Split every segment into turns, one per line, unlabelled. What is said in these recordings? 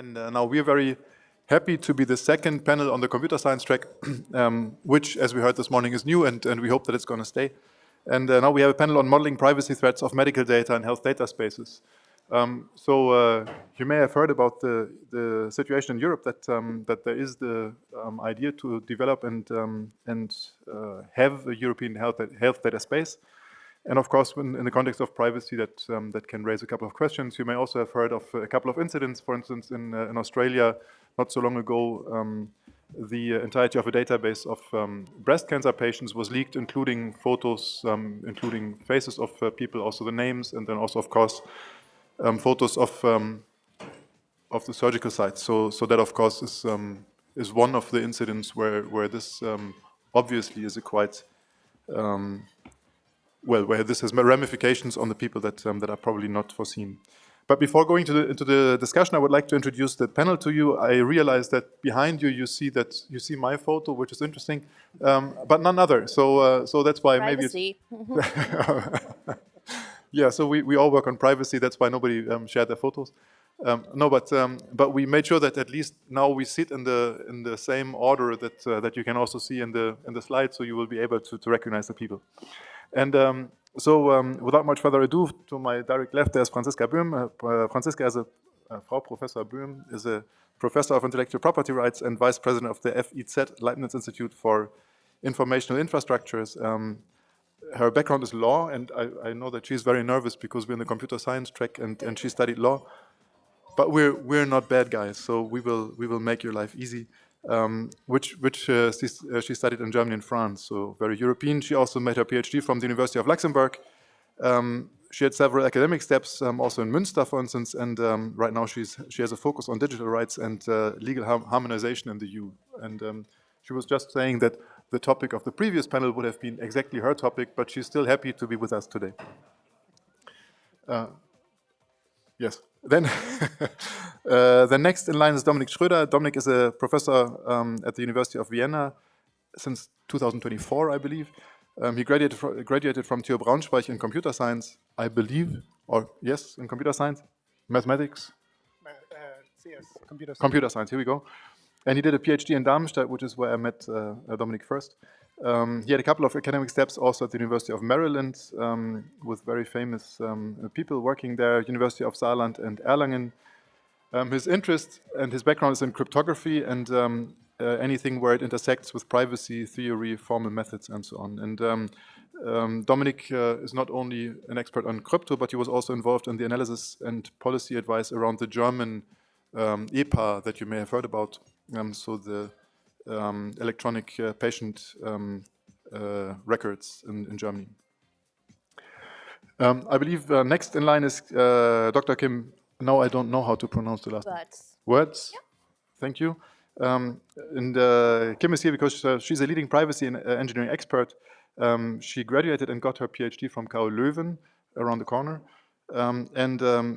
And now we are very happy to be the second panel on the computer science track, which, as we heard this morning, is new, and we hope that it's going to stay. And now we have a panel on modeling privacy threats of medical data and health data spaces. So you may have heard about the situation in Europe that there is the idea to develop and have a European health data space. And of course, in the context of privacy, that can raise a couple of questions. You may also have heard of a couple of incidents. For instance, in Australia, not so long ago, the entirety of a database of breast cancer patients was leaked, including photos, including faces of people, also the names, and then also, of course, photos of the surgical sites. So that, of course, is one of the incidents where this obviously is a quite where this has ramifications on the people that are probably not foreseen. But before going into the discussion, I would like to introduce the panel to you. I realize that behind you, you see my photo, which is interesting, but none other. So that's why
privacy.
Maybe it's yeah. So we all work on privacy. That's why nobody shared their photos. But we made sure that at least now we sit in the same order that you can also see in the slide, so you will be able to recognize the people. And without much further ado, to my direct left, there's Franziska Böhm. Franziska is Frau Professor Böhm is a professor of intellectual property rights and vice president of the FIZ Leibniz Institute for Informational Infrastructures. Her background is law, and I know that she's very nervous because we're in the computer science track, and she studied law. But we're not bad guys, so we will make your life easy. Which she studied in Germany and France, so very European. She also made her PhD from the University of Luxembourg. She had several academic steps, also in Münster, for instance, and right now she has a focus on digital rights and legal harmonization in the EU. And she was just saying that the topic of the previous panel would have been exactly her topic, but she's still happy to be with us today. Yes. Then the next in line is Dominik Schröder. Dominik is a professor at the University of Vienna since 2024, I believe. He graduated from TU Braunschweig in computer science, I believe, or yes, in computer science, mathematics?
CS, computer science.
Computer science, here we go. And he did a PhD in Darmstadt, which is where I met Dominik first. He had a couple of academic steps also at the University of Maryland with very famous people working there, University of Saarland and Erlangen. His interest and his background is in cryptography and anything where it intersects with privacy, theory, formal methods, and so on. And Dominik is not only an expert on crypto, but he was also involved in the analysis and policy advice around the German EPA that you may have heard about. So the electronic patient records in Germany. I believe next in line is Dr. Kim. No, I don't know how to pronounce the last name. Words. Yeah. Thank you. And Kim is here because she's a leading privacy and engineering expert. She graduated and got her PhD from Karl Leuven around the corner.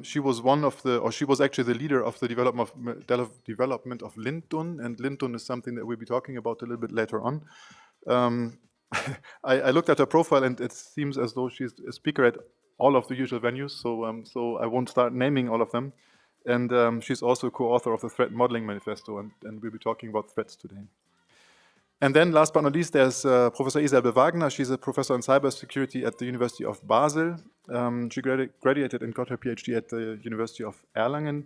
She was she was actually the leader of the development of Lindun, and Lindun is something that we'll be talking about a little bit later on. I looked at her profile, and it seems as though she's a speaker at all of the usual venues, so I won't start naming all of them. And she's also co-author of the Threat Modeling Manifesto, and we'll be talking about threats today. And then, last but not least, there's Professor Isabel Wagner. She's a professor in cybersecurity at the University of Basel. She graduated and got her PhD at the University of Erlangen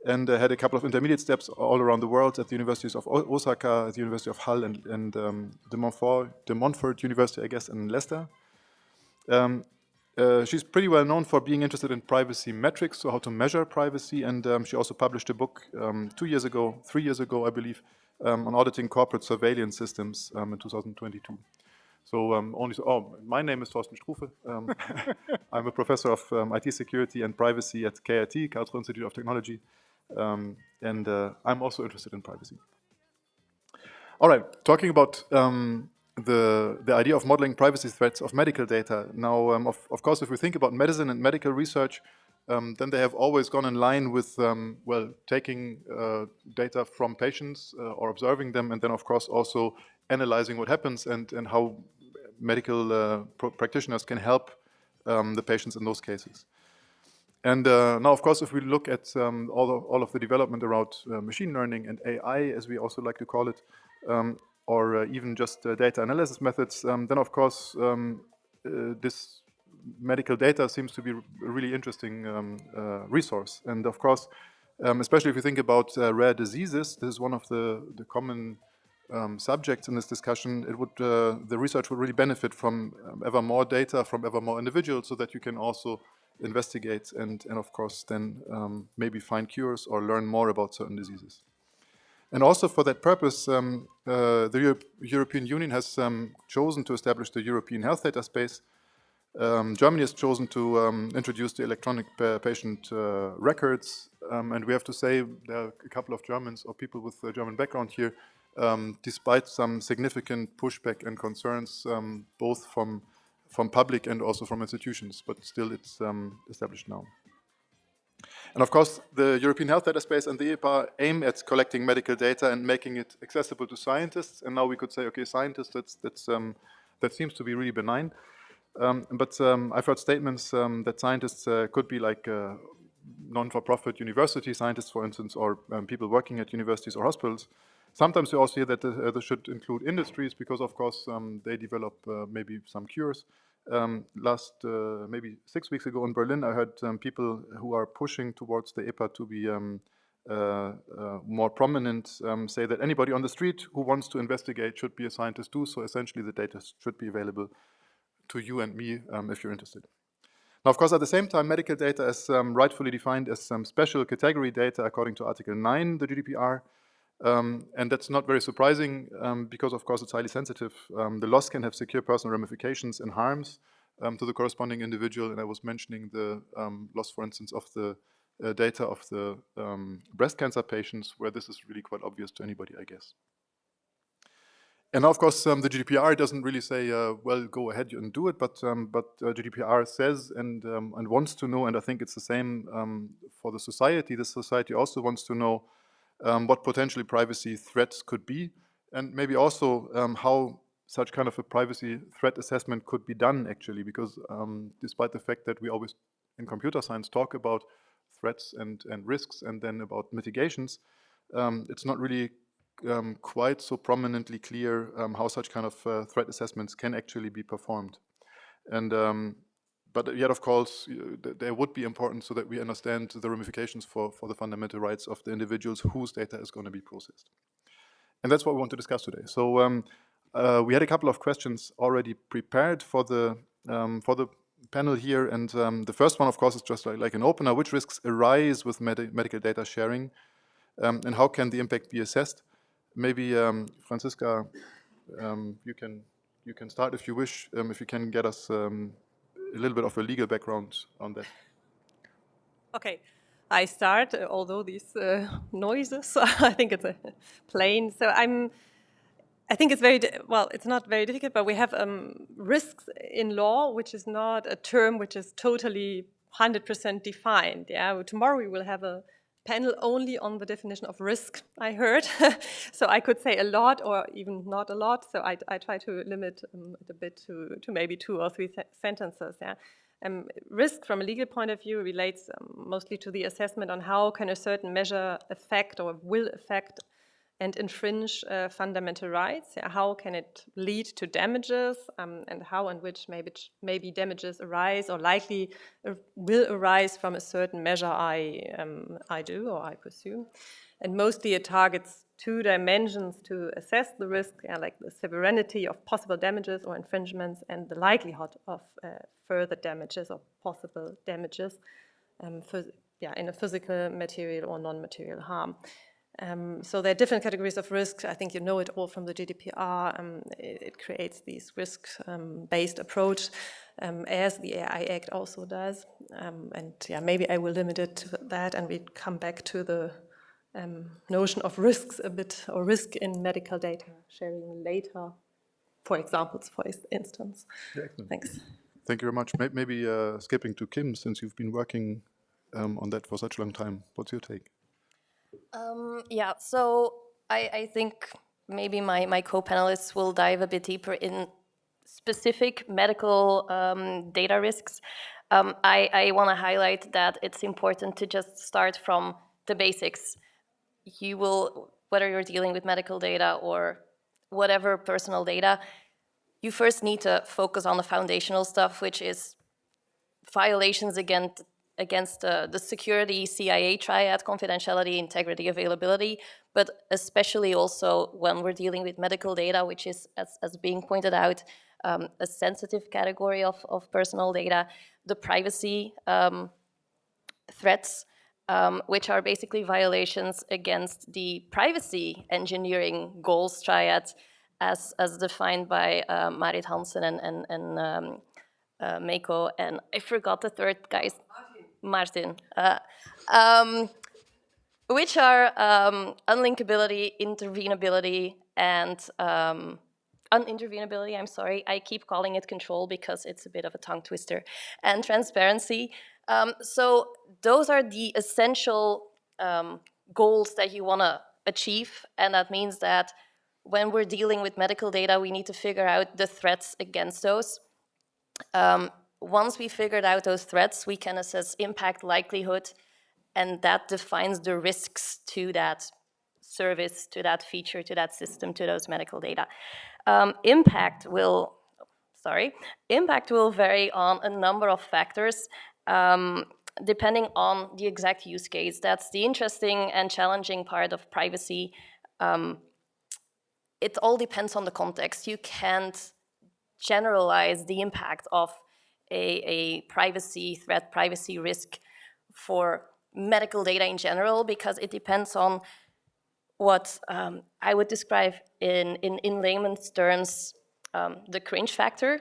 and had a couple of intermediate steps all around the world at the universities of Osaka, at the University of Hull, and de Montfort University, I guess, in Leicester. She's pretty well known for being interested in privacy metrics, so how to measure privacy, and she also published a book 3 years ago, I believe, on auditing corporate surveillance systems in 2022. So my name is Thorsten Strufe. I'm a professor of IT security and privacy at KIT, Karlsruhe Institute of Technology, and I'm also interested in privacy. All right, talking about the idea of modeling privacy threats of medical data. Now, of course, if we think about medicine and medical research, then they have always gone in line with, taking data from patients or observing them, and then, of course, also analyzing what happens and how medical practitioners can help the patients in those cases. And now, of course, if we look at all of the development around machine learning and AI, as we also like to call it, or even just data analysis methods, then of course this medical data seems to be a really interesting resource. And of course, especially if you think about rare diseases, this is one of the common subjects in this discussion. It would the research would really benefit from ever more data from ever more individuals, so that you can also investigate and of course then maybe find cures or learn more about certain diseases. And also for that purpose, the European Union has chosen to establish the European Health Data Space. Germany has chosen to introduce the electronic patient records, and we have to say there are a couple of Germans or people with a German background here, despite some significant pushback and concerns, both from public and also from institutions, but still it's established now. And of course, the European Health Data Space and the DPIA aim at collecting medical data and making it accessible to scientists. And now we could say, okay, scientists, that seems to be really benign. But I've heard statements that scientists could be like non-for-profit university scientists, for instance, or people working at universities or hospitals. Sometimes we also hear that this should include industries because, of course, they develop maybe some cures. Maybe 6 weeks ago in Berlin, I heard people who are pushing towards the EPA to be more prominent say that anybody on the street who wants to investigate should be a scientist too. So essentially the data should be available to you and me if you're interested. Now, of course, at the same time, medical data is rightfully defined as some special category data according to Article 9, the GDPR. And that's not very surprising because, of course, it's highly sensitive. The loss can have severe personal ramifications and harms to the corresponding individual. And I was mentioning the loss, for instance, of the data of the breast cancer patients, where this is really quite obvious to anybody, I guess. And now, of course, the GDPR doesn't really say, well, go ahead and do it, but GDPR says and wants to know, and I think it's the same for the society. The society also wants to know what potentially privacy threats could be, and maybe also how such kind of a privacy threat assessment could be done, actually, because despite the fact that we always in computer science talk about threats and risks and then about mitigations, it's not really quite so prominently clear how such kind of threat assessments can actually be performed. And but yet, of course, they would be important so that we understand the ramifications for the fundamental rights of the individuals whose data is going to be processed. And that's what we want to discuss today. So we had a couple of questions already prepared for the panel here. And the first one, of course, is just like an opener. Which risks arise with medical data sharing? And how can the impact be assessed? Maybe, Franziska, you can start if you wish, if you can get us a little bit of a legal background on that.
Okay, I start, although these noises, I think it's a plane. So I think it's it's not very difficult, but we have risks in law, which is not a term which is totally 100% defined. Yeah, tomorrow we will have a panel only on the definition of risk, I heard. So I could say a lot or even not a lot. So I try to limit it a bit to maybe 2 or 3 sentences. Yeah. Risk from a legal point of view relates mostly to the assessment on how can a certain measure affect or will affect and infringe fundamental rights. Yeah, how can it lead to damages, and how and which maybe damages arise or likely will arise from a certain measure I do or I pursue. And mostly it targets 2 dimensions to assess the risk, like the severity of possible damages or infringements and the likelihood of further damages or possible damages in a physical, material or non-material harm. So there are different categories of risks. I think you know it all from the GDPR. It creates these risk-based approach, as the AI Act also does. And yeah, maybe I will limit it to that, and we come back to the notion of risks a bit, or risk in medical data sharing later, for examples, for instance.
Excellent.
Thanks.
Thank you very much. Maybe skipping to Kim, since you've been working on that for such a long time. What's your take?
Yeah, so I think maybe my co-panelists will dive a bit deeper in specific medical data risks. I want to highlight that it's important to just start from the basics. You will, whether you're dealing with medical data or whatever personal data, you first need to focus on the foundational stuff, which is violations against the security CIA triad, confidentiality, integrity, availability, but especially also when we're dealing with medical data, which is, as being pointed out, a sensitive category of personal data, the privacy threats, which are basically violations against the privacy engineering goals triad as defined by Marit Hansen and Mako, and I forgot the third guy's Martin. Which are unlinkability, intervenability, and unintervenability, I'm sorry. I keep calling it control because it's a bit of a tongue twister, and transparency. So those are the essential goals that you want to achieve, and that means that when we're dealing with medical data, we need to figure out the threats against those. Once we figured out those threats, we can assess impact, likelihood, and that defines the risks to that service, to that feature, to that system, to those medical data. Impact will vary on a number of factors, depending on the exact use case. That's the interesting and challenging part of privacy. It all depends on the context. You can't generalize the impact of a privacy threat, privacy risk for medical data in general, because it depends on what I would describe in layman's terms the cringe factor.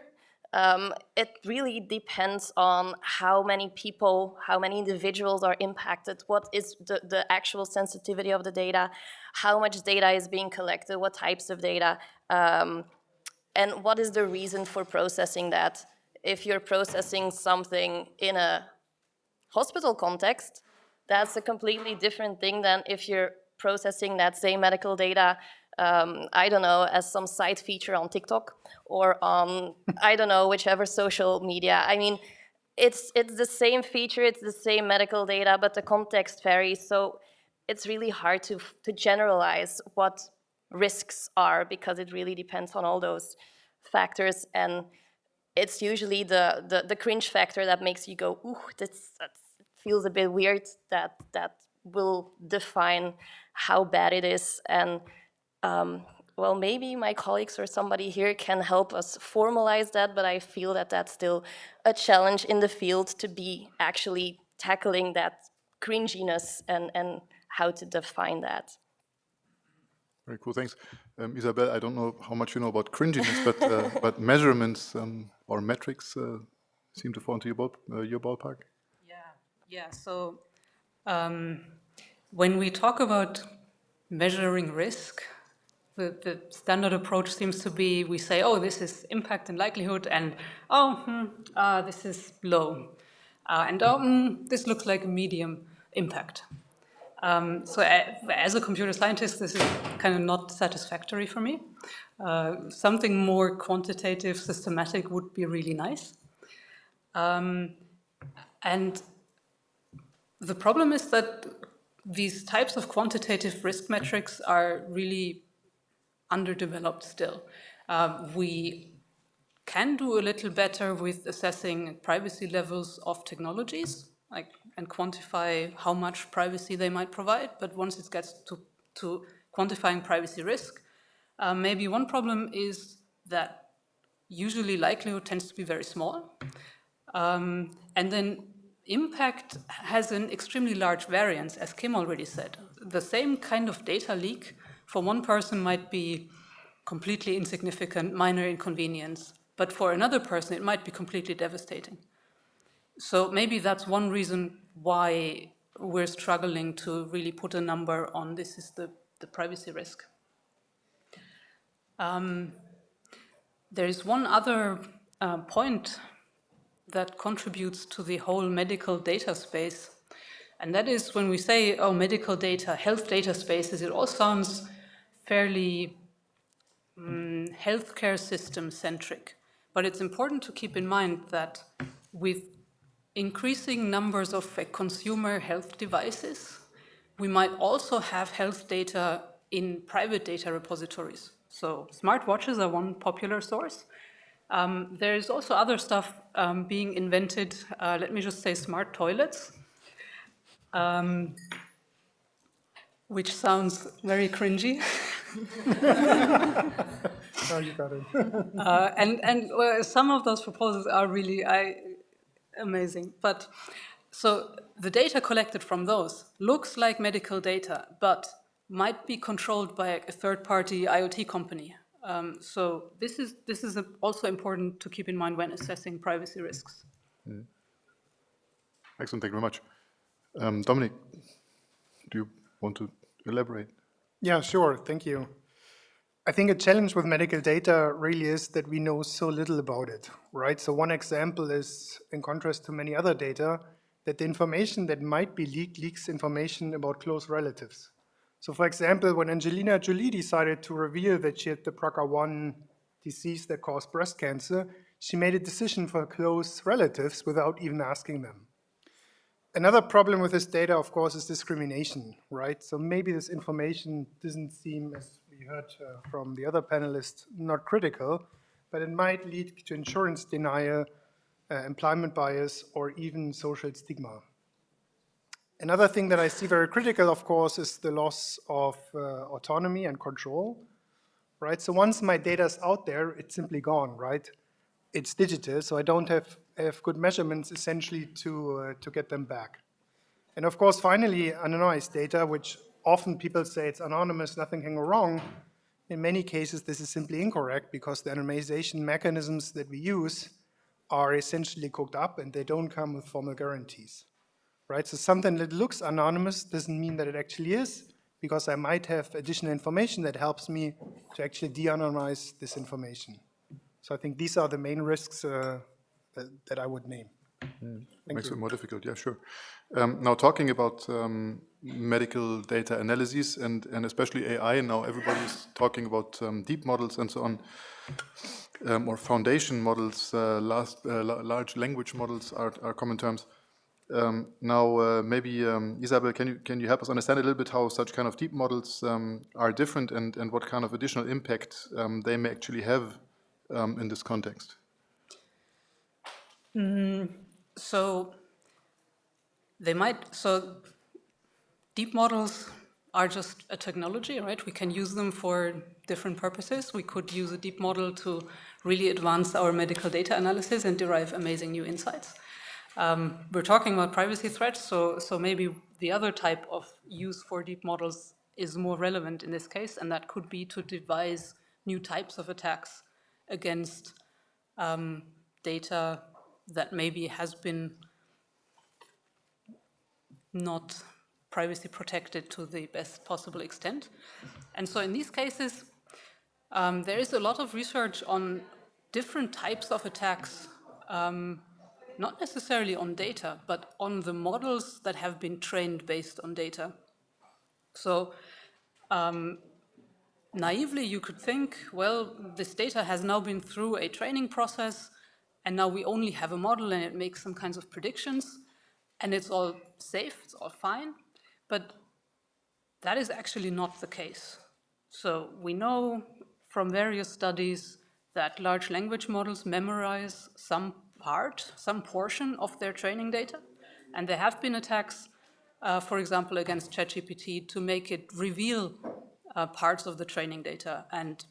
It really depends on how many people, how many individuals are impacted, what is the actual sensitivity of the data, how much data is being collected, what types of data, and what is the reason for processing that. If you're processing something in a hospital context, that's a completely different thing than if you're processing that same medical data, I don't know, as some side feature on TikTok or on, I don't know, whichever social media. I mean, it's the same feature, it's the same medical data, but the context varies. So it's really hard to generalize what risks are, because it really depends on all those factors. And it's usually the cringe factor that makes you go, ooh, that feels a bit weird, that will define how bad it is. And well, maybe my colleagues or somebody here can help us formalize that, but I feel that that's still a challenge in the field to be actually tackling that cringiness and how to define that.
Very cool, thanks. Isabel, I don't know how much you know about cringiness, but measurements or metrics seem to fall into your ballpark.
Yeah. So when we talk about measuring risk, the standard approach seems to be, we say, oh, this is impact and likelihood, and this is low, and this looks like a medium impact. So as a computer scientist, this is kind of not satisfactory for me. Something more quantitative, systematic would be really nice. And the problem is that these types of quantitative risk metrics are really underdeveloped still. We can do a little better with assessing privacy levels of technologies, and quantify how much privacy they might provide. But once it gets to quantifying privacy risk, maybe one problem is that usually likelihood tends to be very small. And then impact has an extremely large variance, as Kim already said. The same kind of data leak for one person might be completely insignificant, minor inconvenience, but for another person it might be completely devastating. So maybe that's one reason why we're struggling to really put a number on this is the privacy risk. There is one other point that contributes to the whole medical data space, and that is when we say, oh, medical data, health data spaces, it all sounds fairly healthcare system centric. But it's important to keep in mind that with increasing numbers of consumer health devices, we might also have health data in private data repositories. So smartwatches are one popular source. There is also other stuff being invented. Let me just say smart toilets, which sounds very cringy.
Oh, you got it.
And some of those proposals are really amazing. But so the data collected from those looks like medical data, but might be controlled by a third-party IoT company. So this is also important to keep in mind when assessing privacy risks.
Excellent, thank you very much. Dominic, do you want to elaborate?
Yeah, sure. Thank you. I think a challenge with medical data really is that we know so little about it, right? So one example is, in contrast to many other data, that the information that might be leaked leaks information about close relatives. So for example, when Angelina Jolie decided to reveal that she had the BRCA1 disease that caused breast cancer, she made a decision for close relatives without even asking them. Another problem with this data, of course, is discrimination, right? So maybe this information doesn't seem, as we heard from the other panelists, not critical, but it might lead to insurance denial, employment bias, or even social stigma. Another thing that I see very critical, of course, is the loss of autonomy and control, right? So once my data is out there, it's simply gone, right? It's digital, so I don't have good measurements essentially to get them back. And of course, finally, anonymized data, which often people say it's anonymous, nothing can go wrong. In many cases, this is simply incorrect because the anonymization mechanisms that we use are essentially cooked up and they don't come with formal guarantees, right? So something that looks anonymous doesn't mean that it actually is, because I might have additional information that helps me to actually de-anonymize this information. So I think these are the main risks that I would name.
Makes it more difficult, yeah, sure. Now talking about medical data analysis and especially AI, now everybody's talking about deep models and so on, or foundation models, large language models are common terms. Now maybe Isabel, can you help us understand a little bit how such kind of deep models are different and what kind of additional impact they may actually have in this context?
So deep models are just a technology, right? We can use them for different purposes. We could use a deep model to really advance our medical data analysis and derive amazing new insights. We're talking about privacy threats, so maybe the other type of use for deep models is more relevant in this case, and that could be to devise new types of attacks against data that maybe has been not privacy protected to the best possible extent. And so in these cases, there is a lot of research on different types of attacks, not necessarily on data, but on the models that have been trained based on data. So naively, you could think, well, this data has now been through a training process, and now we only have a model and it makes some kinds of predictions, and it's all safe, it's all fine. But that is actually not the case. So we know from various studies that large language models memorize some portion of their training data, and there have been attacks, for example, against ChatGPT to make it reveal parts of the training data, and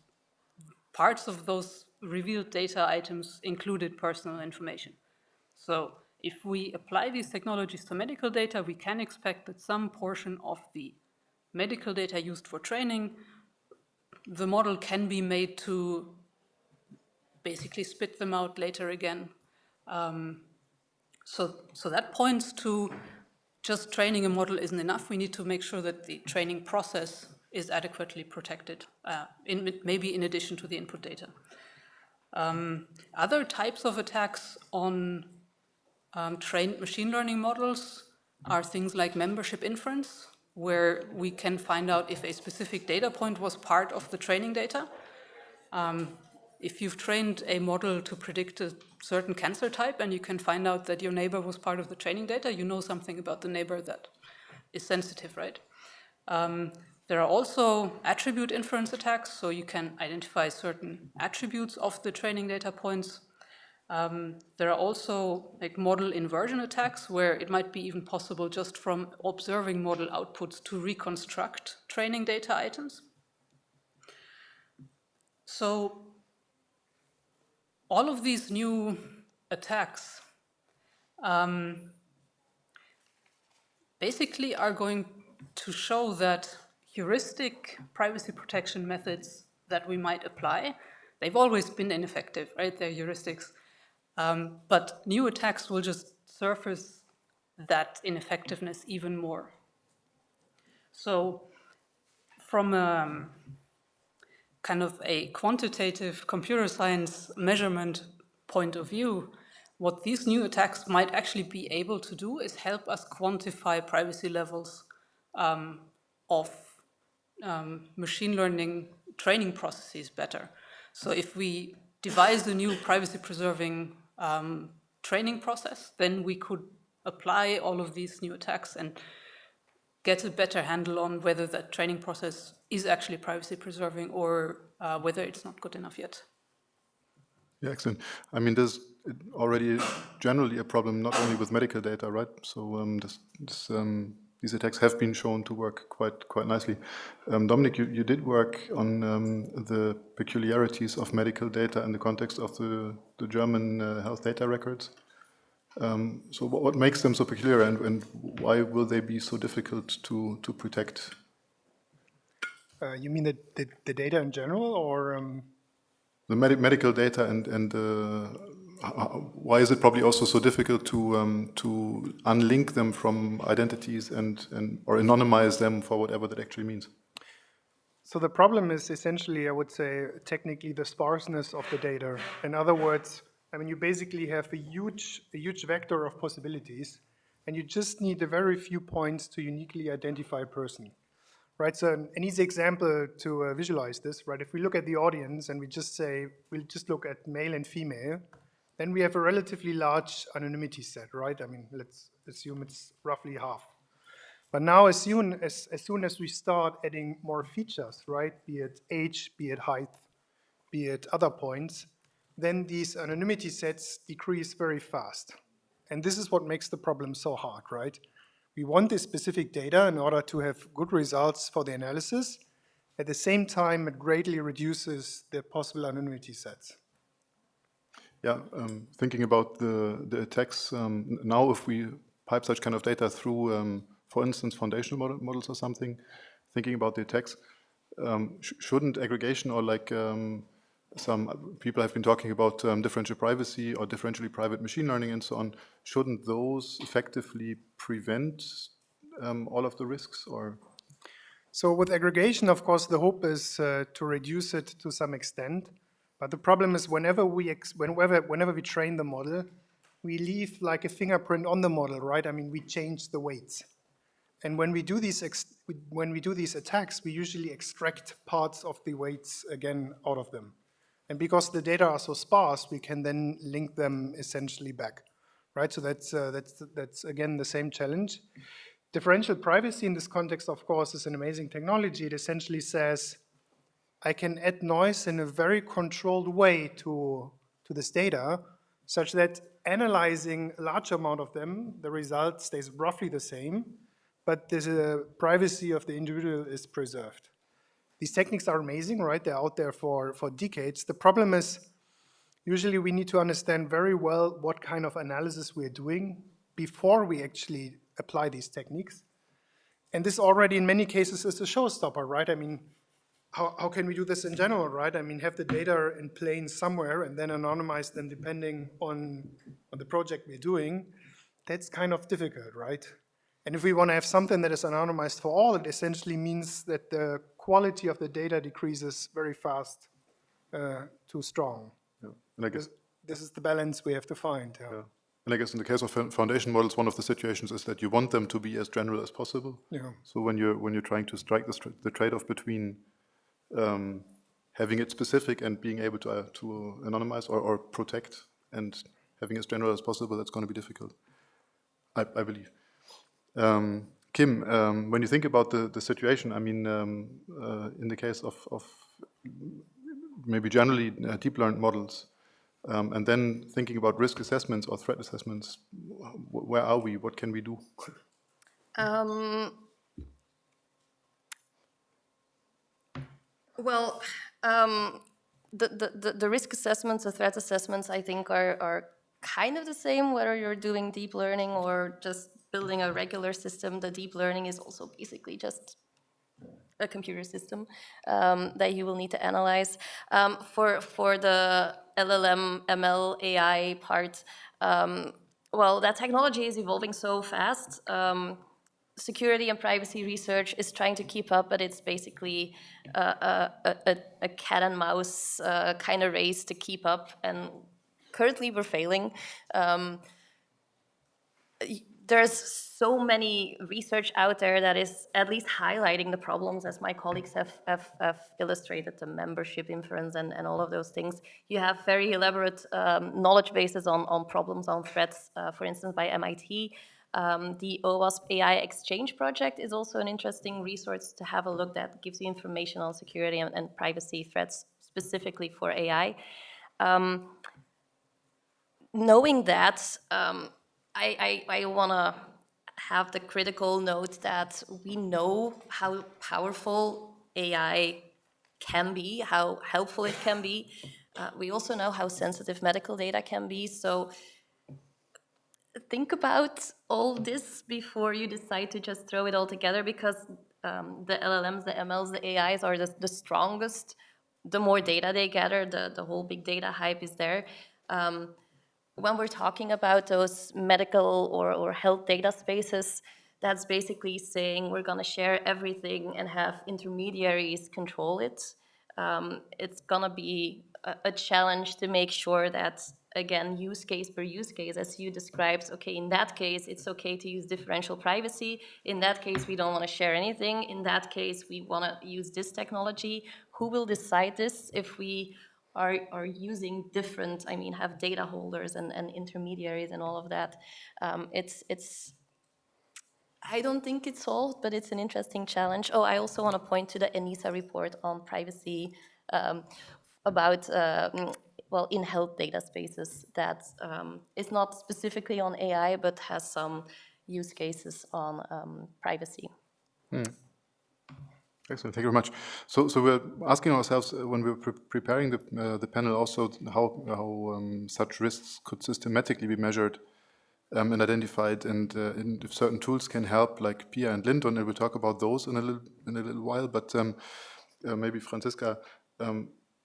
parts of those revealed data items included personal information. So if we apply these technologies to medical data, we can expect that some portion of the medical data used for training, the model can be made to basically spit them out later again. So that points to just training a model isn't enough. We need to make sure that the training process is adequately protected, maybe in addition to the input data. Other types of attacks on trained machine learning models are things like membership inference, where we can find out if a specific data point was part of the training data. if you've trained a model to predict a certain cancer type and you can find out that your neighbor was part of the training data, you know something about the neighbor that is sensitive, right? There are also attribute inference attacks, so you can identify certain attributes of the training data points. There are also like model inversion attacks, where it might be even possible just from observing model outputs to reconstruct training data items. So all of these new attacks basically are going to show that heuristic privacy protection methods that we might apply, they've always been ineffective, right? They're heuristics. But new attacks will just surface that ineffectiveness even more. So from a kind of a quantitative computer science measurement point of view, what these new attacks might actually be able to do is help us quantify privacy levels of machine learning training processes better. So if we devise a new privacy-preserving training process, then we could apply all of these new attacks and get a better handle on whether that training process is actually privacy-preserving or whether it's not good enough yet.
Yeah, excellent. I mean, there's already generally a problem not only with medical data, right? So these attacks have been shown to work quite nicely. Dominic, you did work on the peculiarities of medical data in the context of the German health data records. So what makes them so peculiar, and why will they be so difficult to protect?
You mean the data in general, or?
The medical data and why is it probably also so difficult to unlink them from identities and or anonymize them for whatever that actually means?
So the problem is essentially, I would say, technically the sparseness of the data. In other words, I mean, you basically have a huge vector of possibilities, and you just need a very few points to uniquely identify a person. Right, so an easy example to visualize this, right? If we look at the audience and we just say, we'll just look at male and female, then we have a relatively large anonymity set, right? I mean, let's assume it's roughly half. But now as soon as we start adding more features, right? Be it age, be it height, be it other points, then these anonymity sets decrease very fast. And this is what makes the problem so hard, right? We want this specific data in order to have good results for the analysis. At the same time, it greatly reduces the possible anonymity sets.
Yeah, thinking about the attacks, now if we pipe such kind of data through, for instance, foundational models or something, thinking about the attacks, shouldn't aggregation or like some people have been talking about differential privacy or differentially private machine learning and so on. Shouldn't those effectively prevent all of the risks, or?
So with aggregation, of course, the hope is to reduce it to some extent. But the problem is whenever we train the model, we leave like a fingerprint on the model, right? I mean, we change the weights. And when we do these attacks, we usually extract parts of the weights again out of them. And because the data are so sparse, we can then link them essentially back, right? So that's again the same challenge. Differential privacy in this context, of course, is an amazing technology. It essentially says, I can add noise in a very controlled way to this data, such that analyzing a large amount of them, the result stays roughly the same, but the privacy of the individual is preserved. These techniques are amazing, right? They're out there for decades. The problem is, usually we need to understand very well what kind of analysis we're doing before we actually apply these techniques. And this already in many cases is a showstopper, right? I mean, how can we do this in general, right? I mean, have the data in plain somewhere and then anonymize them depending on the project we're doing. That's kind of difficult, right? And if we want to have something that is anonymized for all, it essentially means that the quality of the data decreases very fast, too strong.
Yeah. And I guess
this is the balance we have to find. Yeah.
Yeah. And I guess in the case of foundation models, one of the situations is that you want them to be as general as possible.
Yeah.
So when you're trying to strike the trade-off between having it specific and being able to anonymize or protect and having it as general as possible, that's going to be difficult, I believe. Kim, when you think about the situation, I mean, in the case of maybe generally deep learned models, and then thinking about risk assessments or threat assessments, where are we? What can we do?
Well, the risk assessments, the threat assessments, I think are kind of the same, whether you're doing deep learning or just building a regular system. The deep learning is also basically just a computer system that you will need to analyze. For the LLM, ML, AI part, well, that technology is evolving so fast. Security and privacy research is trying to keep up, but it's basically a cat and mouse kind of race to keep up, and currently we're failing. There's so many research out there that is at least highlighting the problems, as my colleagues have illustrated, the membership inference and all of those things. You have very elaborate knowledge bases on problems, on threats, for instance, by MIT. The OWASP AI Exchange project is also an interesting resource to have a look that gives you information on security and privacy threats specifically for AI. Knowing that, I want to have the critical note that we know how powerful AI can be, how helpful it can be. We also know how sensitive medical data can be. So think about all this before you decide to just throw it all together, because the LLMs, the MLs, the AIs are the strongest. The more data they gather, the whole big data hype is there. When we're talking about those medical or health data spaces, that's basically saying we're going to share everything and have intermediaries control it. It's going to be a challenge to make sure that, again, use case per use case, as you described, okay, in that case, it's okay to use differential privacy. In that case, we don't want to share anything. In that case, we want to use this technology. Who will decide this if we are using different, I mean, have data holders and intermediaries and all of that? I don't think it's solved, but it's an interesting challenge. Oh, I also want to point to the ENISA report on privacy about, well, in health data spaces that is not specifically on AI, but has some use cases on privacy.
Excellent, thank you very much. So we're asking ourselves when we're preparing the panel also how such risks could systematically be measured and identified, and if certain tools can help, like Pia and Linton, and we'll talk about those in a little while. But maybe Franziska,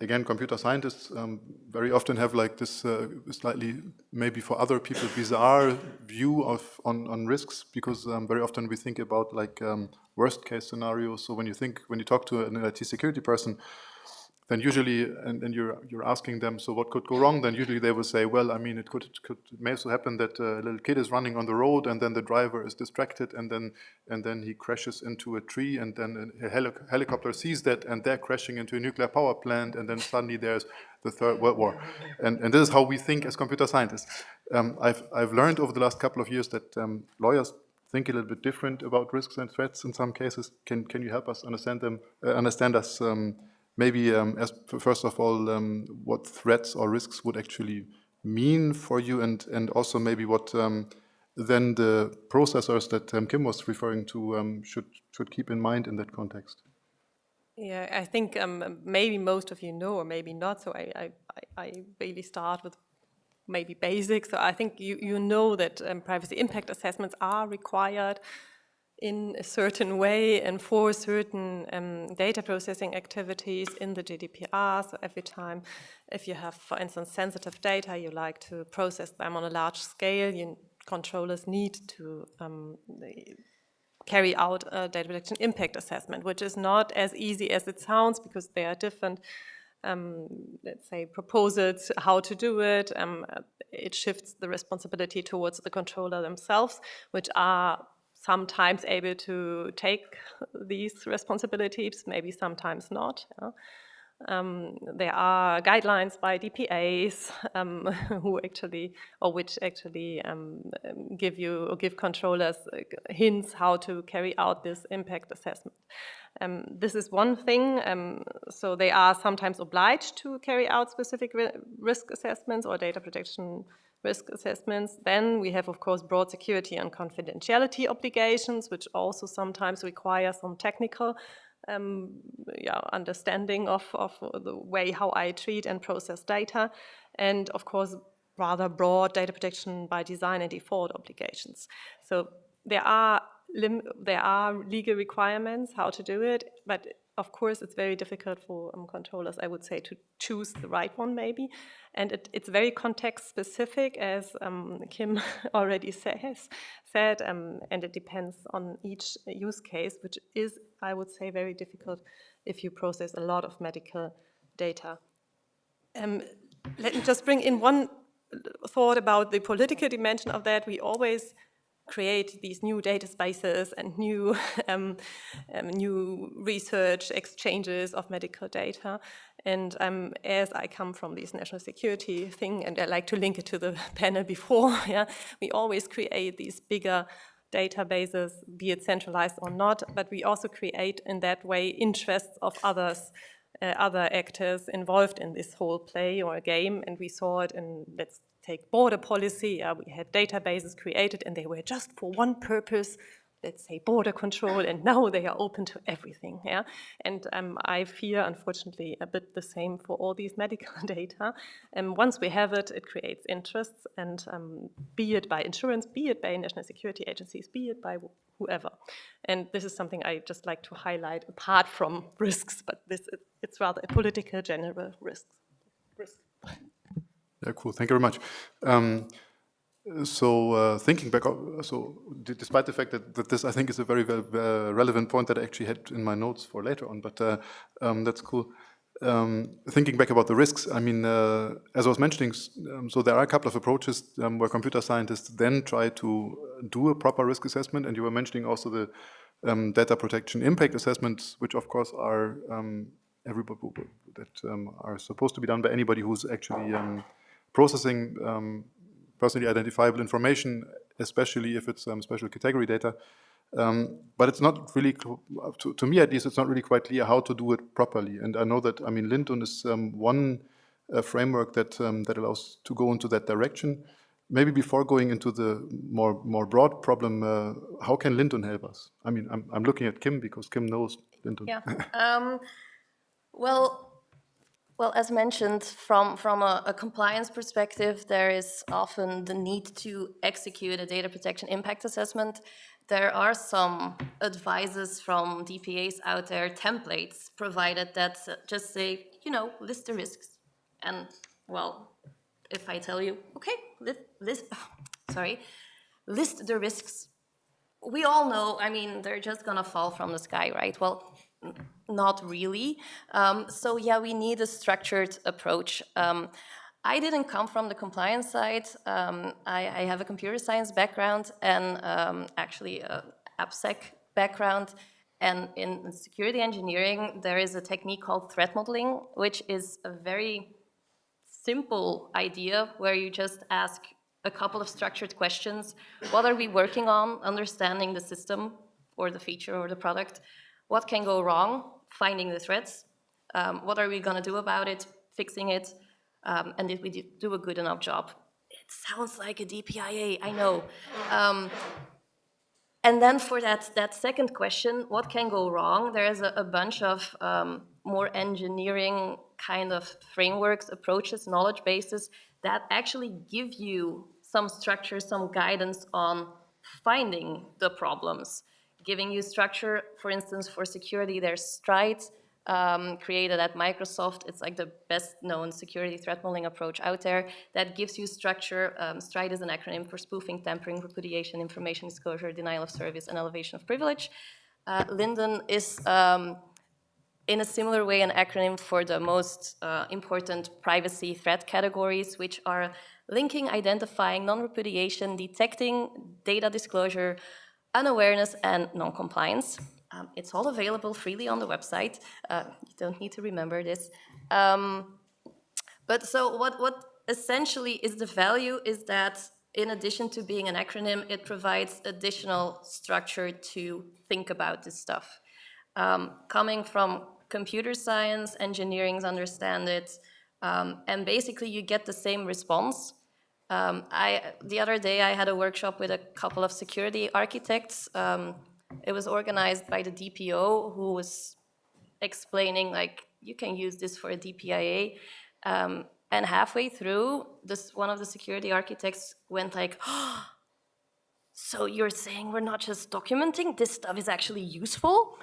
again, computer scientists very often have like this slightly, maybe for other people, bizarre view on risks, because very often we think about like worst case scenarios. So when you talk to an IT security person, then usually, and you're asking them, so what could go wrong? Then usually they will say, well, I mean, it may also happen that a little kid is running on the road, and then the driver is distracted, and then he crashes into a tree, and then a helicopter sees that, and they're crashing into a nuclear power plant, and then suddenly there's the Third World War, and this is how we think as computer scientists. I've learned over the last couple of years that lawyers think a little bit different about risks and threats in some cases. Can you help us understand us? Maybe as first of all, what threats or risks would actually mean for you, and also maybe what then the processors that Kim was referring to should keep in mind in that context.
Yeah, I think maybe most of you know, or maybe not. So I really start with maybe basics. So I think you know that privacy impact assessments are required in a certain way and for certain data processing activities in the GDPR. So every time, if you have, for instance, sensitive data, you like to process them on a large scale, controllers need to carry out a data protection impact assessment, which is not as easy as it sounds, because there are different, let's say, proposals how to do it. It shifts the responsibility towards the controller themselves, which are sometimes able to take these responsibilities, maybe sometimes not. Yeah? There are guidelines by DPIAs which actually give controllers hints how to carry out this impact assessment. This is one thing. So they are sometimes obliged to carry out specific risk assessments or data protection risk assessments. Then we have, of course, broad security and confidentiality obligations, which also sometimes require some technical understanding of the way how I treat and process data. And, of course, rather broad data protection by design and default obligations. So there are legal requirements how to do it, but of course it's very difficult for controllers, I would say, to choose the right one maybe. And it's very context specific, as Kim already said, and it depends on each use case, which is, I would say, very difficult if you process a lot of medical data. Let me just bring in one thought about the political dimension of that. We always create these new data spaces and new research exchanges of medical data. And as I come from this national security thing, and I like to link it to the panel before, we always create these bigger databases, be it centralized or not, but we also create in that way interests of others, other actors involved in this whole play or game, and we saw it in, let's take border policy. We had databases created and they were just for one purpose, let's say border control, and now they are open to everything. And I fear, unfortunately, a bit the same for all these medical data. And once we have it, it creates interests, and be it by insurance, be it by national security agencies, be it by whoever. And this is something I just like to highlight apart from risks, but it's rather a political general risk.
Yeah, cool. Thank you very much. Thinking back, despite the fact that this, I think, is a very relevant point that I actually had in my notes for later on, but that's cool. Thinking back about the risks, I mean, as I was mentioning, so there are a couple of approaches where computer scientists then try to do a proper risk assessment, and you were mentioning also the data protection impact assessments, which of course are are supposed to be done by anybody who's actually processing personally identifiable information, especially if it's special category data. But it's not really, to me at least, it's not really quite clear how to do it properly. And I know that, I mean, Lintun is one framework that allows to go into that direction. Maybe before going into the more broad problem, how can Lintun help us? I mean, I'm looking at Kim because Kim knows Lintun.
Yeah. Well, as mentioned, from a compliance perspective, there is often the need to execute a data protection impact assessment. There are some advices from DPIAs out there, templates provided that just say, list the risks. And, well, if I tell you, okay, list the risks, we all know, I mean, they're just gonna fall from the sky, right? Well, not really. So yeah, we need a structured approach. I didn't come from the compliance side. I have a computer science background and actually an AppSec background. And in security engineering, there is a technique called threat modeling, which is a very simple idea where you just ask a couple of structured questions. What are we working on? Understanding the system or the feature or the product. What can go wrong? Finding the threats. What are we going to do about it? Fixing it. And did we do a good enough job? It sounds like a DPIA, I know. And then for that second question, what can go wrong? There is a bunch of more engineering kind of frameworks, approaches, knowledge bases that actually give you some structure, some guidance on finding the problems, giving you structure. For instance, for security, there's Stride, created at Microsoft. It's like the best known security threat modeling approach out there that gives you structure. Stride is an acronym for spoofing, tampering, repudiation, information disclosure, denial of service, and elevation of privilege. Linden is, in a similar way, an acronym for the most important privacy threat categories, which are linking, identifying, non-repudiation, detecting, data disclosure, unawareness, and non-compliance. It's all available freely on the website. You don't need to remember this. But so what essentially is the value is that in addition to being an acronym, it provides additional structure to think about this stuff. Coming from computer science, engineers understand it, and basically you get the same response. The other day I had a workshop with a couple of security architects. It was organized by the DPO, who was explaining like you can use this for a DPIA. And halfway through, one of the security architects went like, oh, so you're saying we're not just documenting, this stuff is actually useful?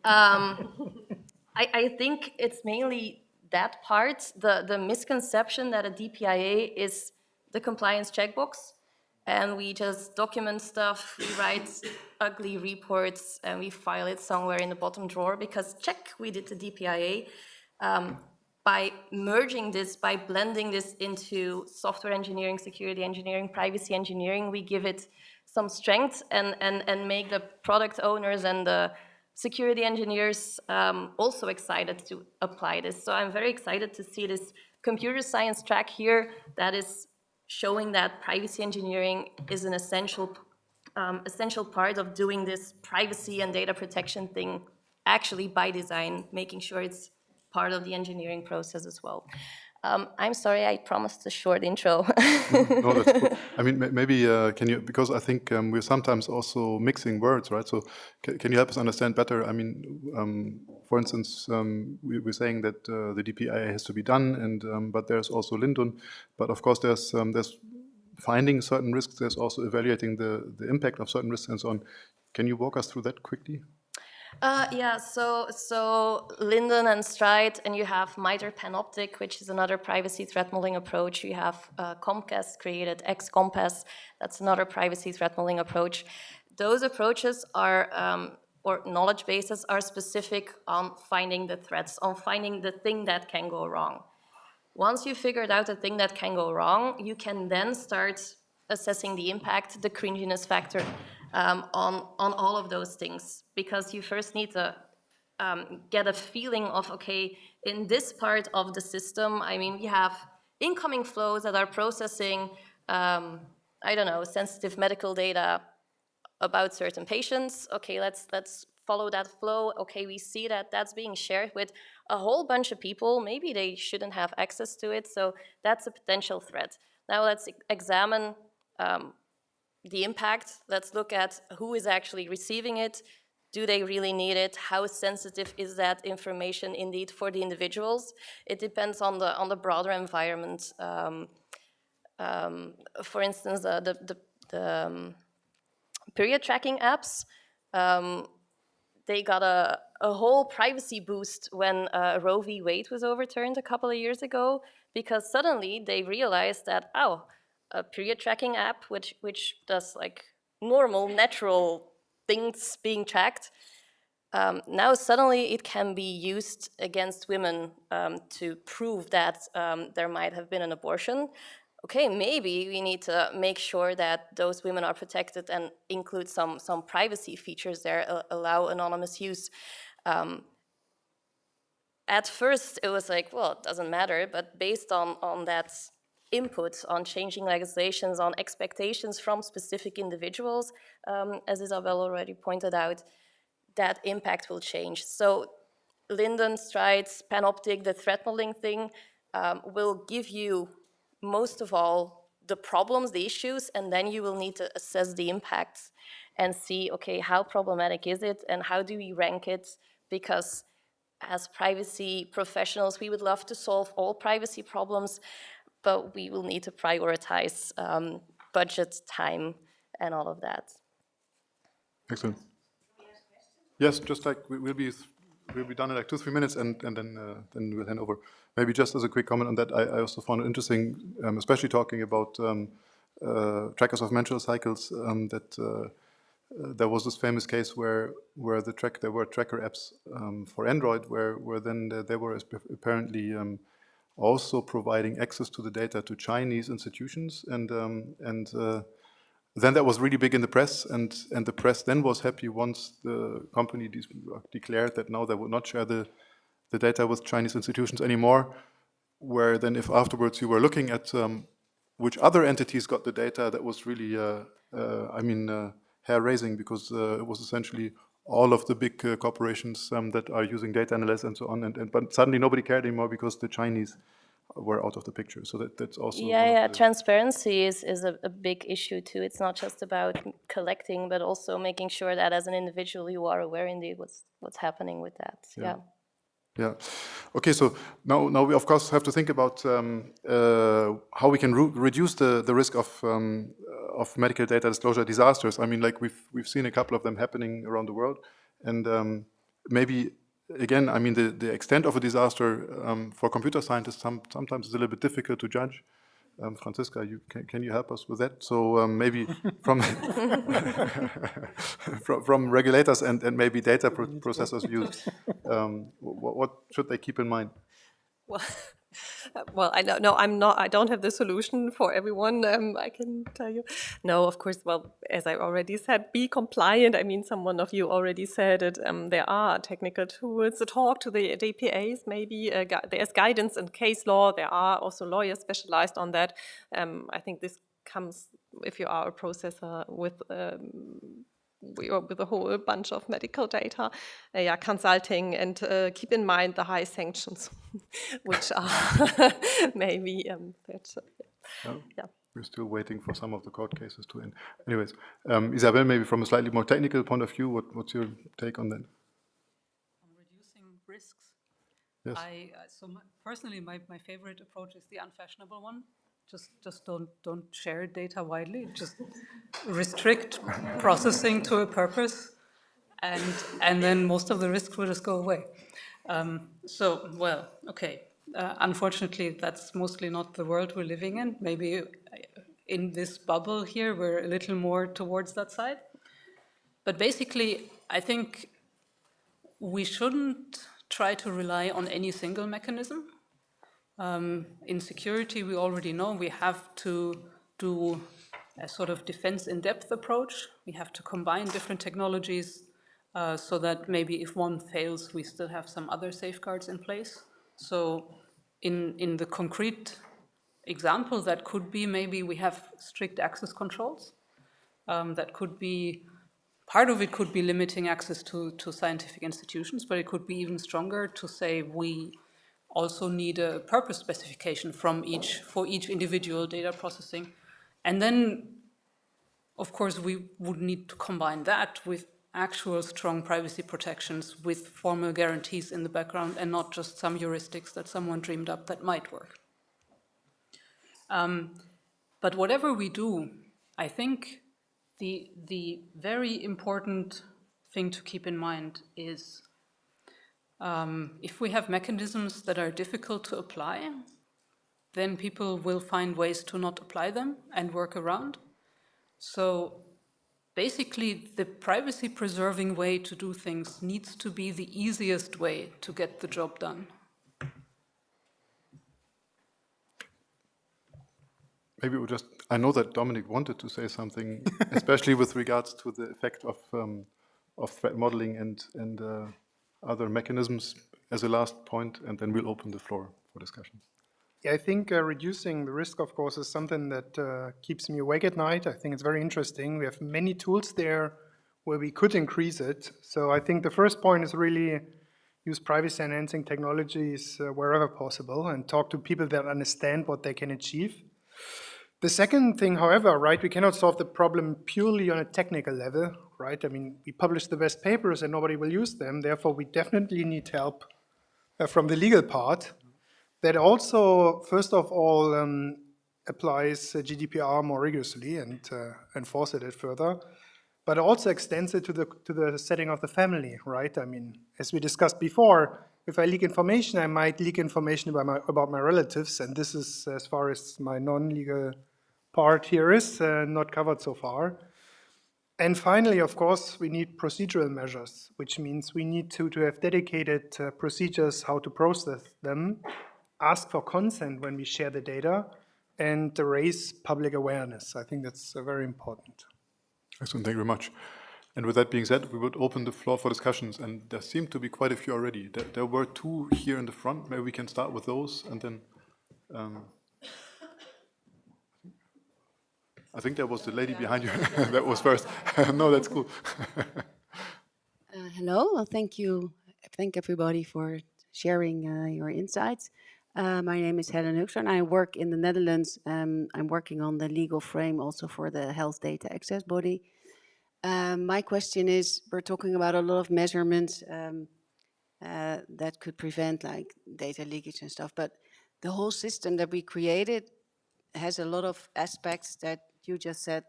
I think it's mainly that part, the misconception that a DPIA is the compliance checkbox, and we just document stuff, we write ugly reports, and we file it somewhere in the bottom drawer because check, we did the DPIA. By merging this, by blending this into software engineering, security engineering, privacy engineering, we give it some strength and make the product owners and the security engineers also excited to apply this. So I'm very excited to see this computer science track here that is showing that privacy engineering is an essential part of doing this privacy and data protection thing actually by design, making sure it's part of the engineering process as well. I'm sorry, I promised a short intro.
No, that's cool. I mean, maybe can you, because I think we're sometimes also mixing words, right? So can you help us understand better? I mean, for instance, we're saying that the DPIA has to be done, and but there's also Lindun. But of course, there's finding certain risks. There's also evaluating the impact of certain risks and so on. Can you walk us through that quickly?
Yeah, so Linden and Stride, and you have MITRE Panoptic, which is another privacy threat modeling approach. You have Comcast created XCompass, that's another privacy threat modeling approach. Those approaches are, or knowledge bases, are specific on finding the threats, on finding the thing that can go wrong. Once you figured out the thing that can go wrong, you can then start assessing the impact, the cringiness factor, on all of those things, because you first need to get a feeling of, okay, in this part of the system, I mean, we have incoming flows that are processing, I don't know, sensitive medical data about certain patients. Okay, let's follow that flow. Okay, we see that that's being shared with a whole bunch of people. Maybe they shouldn't have access to it, so that's a potential threat. Now let's examine the impact. Let's look at who is actually receiving it. Do they really need it? How sensitive is that information indeed for the individuals? It depends on the broader environment. For instance, the period tracking apps, they got a whole privacy boost when Roe v. Wade was overturned a couple of years ago, because suddenly they realized that, oh, a period tracking app, which does like normal, natural things being tracked, now suddenly it can be used against women to prove that there might have been an abortion. Okay, maybe we need to make sure that those women are protected and include some privacy features there, allow anonymous use. At first, it was like, well, it doesn't matter, but based on that input, on changing legislations, on expectations from specific individuals, as Isabel already pointed out, that impact will change. So Linden, Stride, Panoptic, the threat modeling thing will give you most of all the problems, the issues, and then you will need to assess the impacts and see, okay, how problematic is it and how do we rank it? Because as privacy professionals, we would love to solve all privacy problems, but we will need to prioritize budget, time, and all of that.
Excellent. Yes, just like we'll be done in like 2-3 minutes, and then we'll hand over. Maybe just as a quick comment on that, I also found it interesting, especially talking about trackers of menstrual cycles, that there was this famous case where there were tracker apps for Android, where then they were apparently also providing access to the data to Chinese institutions, and then that was really big in the press, and the press then was happy once the company declared that now they would not share the data with Chinese institutions anymore, where then if afterwards you were looking at which other entities got the data, that was really, hair-raising, because it was essentially all of the big corporations that are using data analysts and so on, but suddenly nobody cared anymore because the Chinese were out of the picture. So that's also
transparency is a big issue too. It's not just about collecting, but also making sure that as an individual you are aware indeed what's happening with that.
Yeah. Okay, so now we of course have to think about how we can reduce the risk of medical data disclosure disasters. I mean, like we've seen a couple of them happening around the world, and maybe again, I mean, the extent of a disaster for computer scientists sometimes is a little bit difficult to judge. Franziska, can you help us with that? So maybe from from regulators and maybe data processors' views, what should they keep in mind?
Well, I don't know. I don't have the solution for everyone. I can tell you. No, of course. Well, as I already said, be compliant. I mean, someone of you already said it. There are technical tools to talk to the DPIAs. Maybe there's guidance and case law. There are also lawyers specialized on that. I think this comes if you are a processor with a whole bunch of medical data, consulting, and keep in mind the high sanctions, which are maybe
We're still waiting for some of the court cases to end. Anyways, Isabel, maybe from a slightly more technical point of view, what's your take on that?
On reducing risks?
Yes.
Personally, my favorite approach is the unfashionable one. Just don't share data widely. Just restrict processing to a purpose, and then most of the risks will just go away. Unfortunately, that's mostly not the world we're living in. Maybe in this bubble here, we're a little more towards that side. But basically, I think we shouldn't try to rely on any single mechanism. In security, we already know we have to do a sort of defense in-depth approach. We have to combine different technologies so that maybe if one fails, we still have some other safeguards in place. So in the concrete example, that could be maybe we have strict access controls. That could be, part of it could be limiting access to scientific institutions, but it could be even stronger to say we also need a purpose specification for each individual data processing. And then, of course, we would need to combine that with actual strong privacy protections with formal guarantees in the background and not just some heuristics that someone dreamed up that might work. But whatever we do, I think the very important thing to keep in mind is if we have mechanisms that are difficult to apply, then people will find ways to not apply them and work around. So basically, the privacy-preserving way to do things needs to be the easiest way to get the job done.
Maybe we'll just, I know that Dominic wanted to say something, especially with regards to the effect of threat modeling and other mechanisms as a last point, and then we'll open the floor for discussion.
Yeah, I think reducing the risk, of course, is something that keeps me awake at night. I think it's very interesting. We have many tools there where we could increase it. So I think the first point is really use privacy-enhancing technologies wherever possible and talk to people that understand what they can achieve. The second thing, however, right, we cannot solve the problem purely on a technical level, right? I mean, we publish the best papers and nobody will use them. Therefore, we definitely need help from the legal part. That also, first of all, applies GDPR more rigorously and enforces it further, but also extends it to the setting of the family, right? I mean, as we discussed before, if I leak information, I might leak information about my relatives, and this is, as far as my non-legal part here is, not covered so far. And finally, of course, we need procedural measures, which means we need to have dedicated procedures how to process them, ask for consent when we share the data, and raise public awareness. I think that's very important.
Excellent, thank you very much. And with that being said, we would open the floor for discussions, and there seem to be quite a few already. There were two here in the front. Maybe we can start with those, and then I think there was the lady behind you that was first. No, that's cool.
Hello, well, thank you. Thank everybody for sharing your insights. My name is Helen Huxer, and I work in the Netherlands. I'm working on the legal frame also for the Health Data Access Body. My question is, we're talking about a lot of measurements that could prevent like data leakage and stuff, but the whole system that we created has a lot of aspects that you just said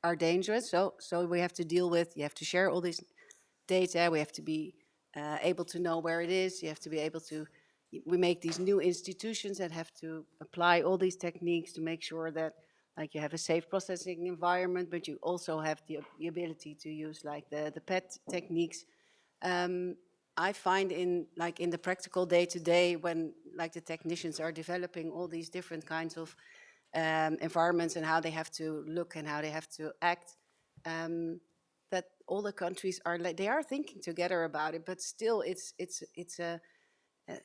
are dangerous. So we have to deal with, you have to share all this data, we have to be able to know where it is, you have to be able to, we make these new institutions that have to apply all these techniques to make sure that like you have a safe processing environment, but you also have the ability to use like the PET techniques. I find in the practical day-to-day when like the technicians are developing all these different kinds of environments and how they have to look and how they have to act, that all the countries are like, they are thinking together about it, but still it's a,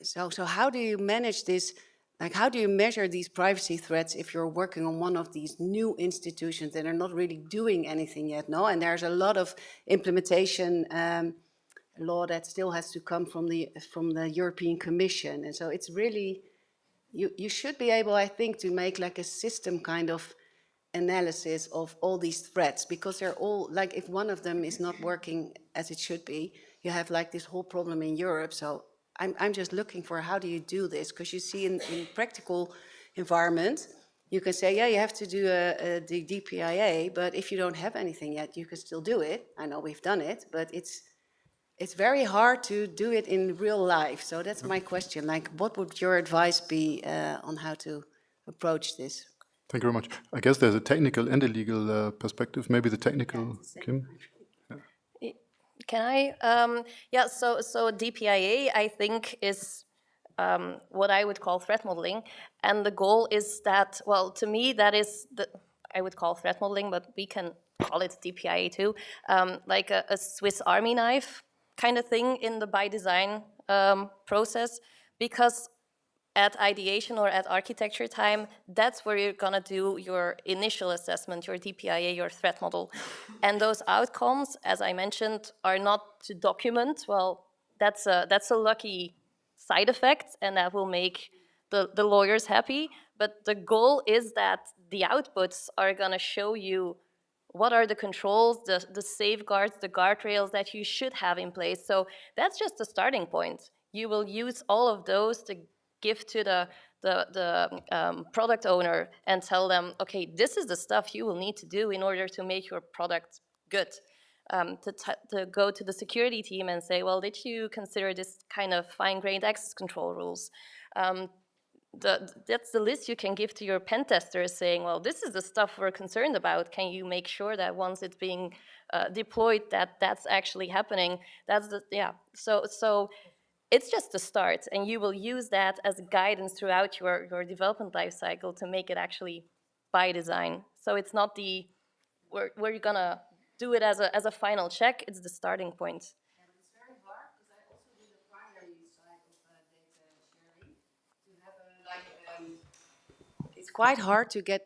so how do you manage this? Like, how do you measure these privacy threats if you're working on one of these new institutions that are not really doing anything yet, no? And there's a lot of implementation law that still has to come from the European Commission. And so it's really, you should be able, I think, to make like a system kind of analysis of all these threats, because they're all, like if one of them is not working as it should be, you have like this whole problem in Europe. So I'm just looking for how do you do this? Because you see in practical environment, you can say, yeah, you have to do the DPIA, but if you don't have anything yet, you can still do it. I know we've done it, but it's very hard to do it in real life. So that's my question. Like, what would your advice be on how to approach this?
Thank you very much. I guess there's a technical and a legal perspective. Maybe the technical, Kim?
Can I? Yeah, so DPIA, I think, is what I would call threat modeling. And the goal is that, well, to me, that is, I would call threat modeling, but we can call it DPIA too, like a Swiss Army knife kind of thing in the by design process, because at ideation or at architecture time, that's where you're gonna do your initial assessment, your DPIA, your threat model. And those outcomes, as I mentioned, are not to document. Well, that's a lucky side effect, and that will make the lawyers happy. But the goal is that the outputs are gonna show you what are the controls, the safeguards, the guardrails that you should have in place. So that's just the starting point. You will use all of those to give to the product owner and tell them, okay, this is the stuff you will need to do in order to make your product good. To go to the security team and say, well, did you consider this kind of fine-grained access control rules? That's the list you can give to your pen testers saying, well, this is the stuff we're concerned about. Can you make sure that once it's being deployed, that's actually happening? That's the, yeah. So it's just the start, and you will use that as guidance throughout your development lifecycle to make it actually by design. So it's not the, where you're gonna do it as a final check, it's the starting point.
Yeah, but it's very hard because I also do the primary side of data sharing. To have it's quite hard to get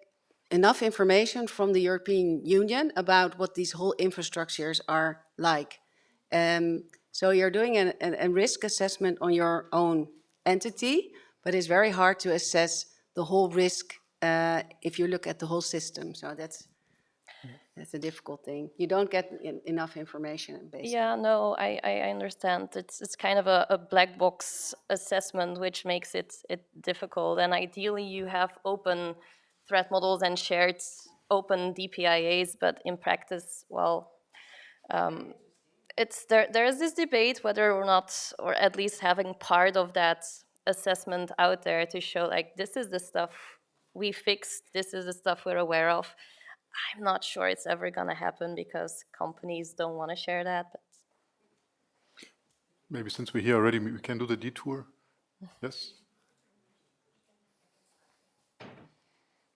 enough information from the European Union about what these whole infrastructures are like. So you're doing a risk assessment on your own entity, but it's very hard to assess the whole risk if you look at the whole system. So that's a difficult thing. You don't get enough information, basically.
Yeah, no, I understand. It's kind of a black box assessment, which makes it difficult. And ideally, you have open threat models and shared open DPIAs, but in practice, well, there is this debate whether or not, or at least having part of that assessment out there to show, like, this is the stuff we fixed, this is the stuff we're aware of. I'm not sure it's ever going to happen because companies don't want to share that. But
Maybe since we're here already, we can do the detour. Yes?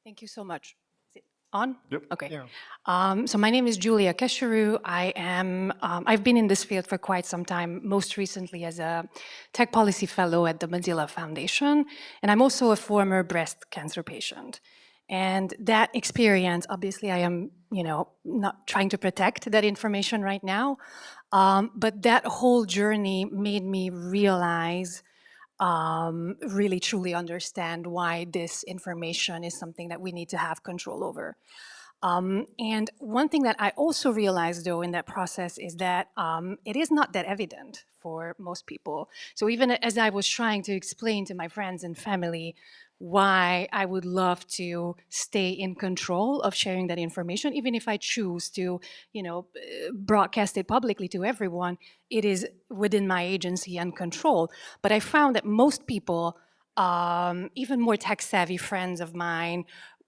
Thank you so much. Is it on?
Yep.
Okay.
Yeah.
So my name is Julia Kesheru. I've been in this field for quite some time, most recently as a tech policy fellow at the Mozilla Foundation. And I'm also a former breast cancer patient. And that experience, obviously I am, not trying to protect that information right now, but that whole journey made me realize really truly understand why this information is something that we need to have control over. And one thing that I also realized, though, in that process is that it is not that evident for most people. So even as I was trying to explain to my friends and family why I would love to stay in control of sharing that information, even if I choose to, broadcast it publicly to everyone, it is within my agency and control. But I found that most people, even more tech-savvy friends of mine,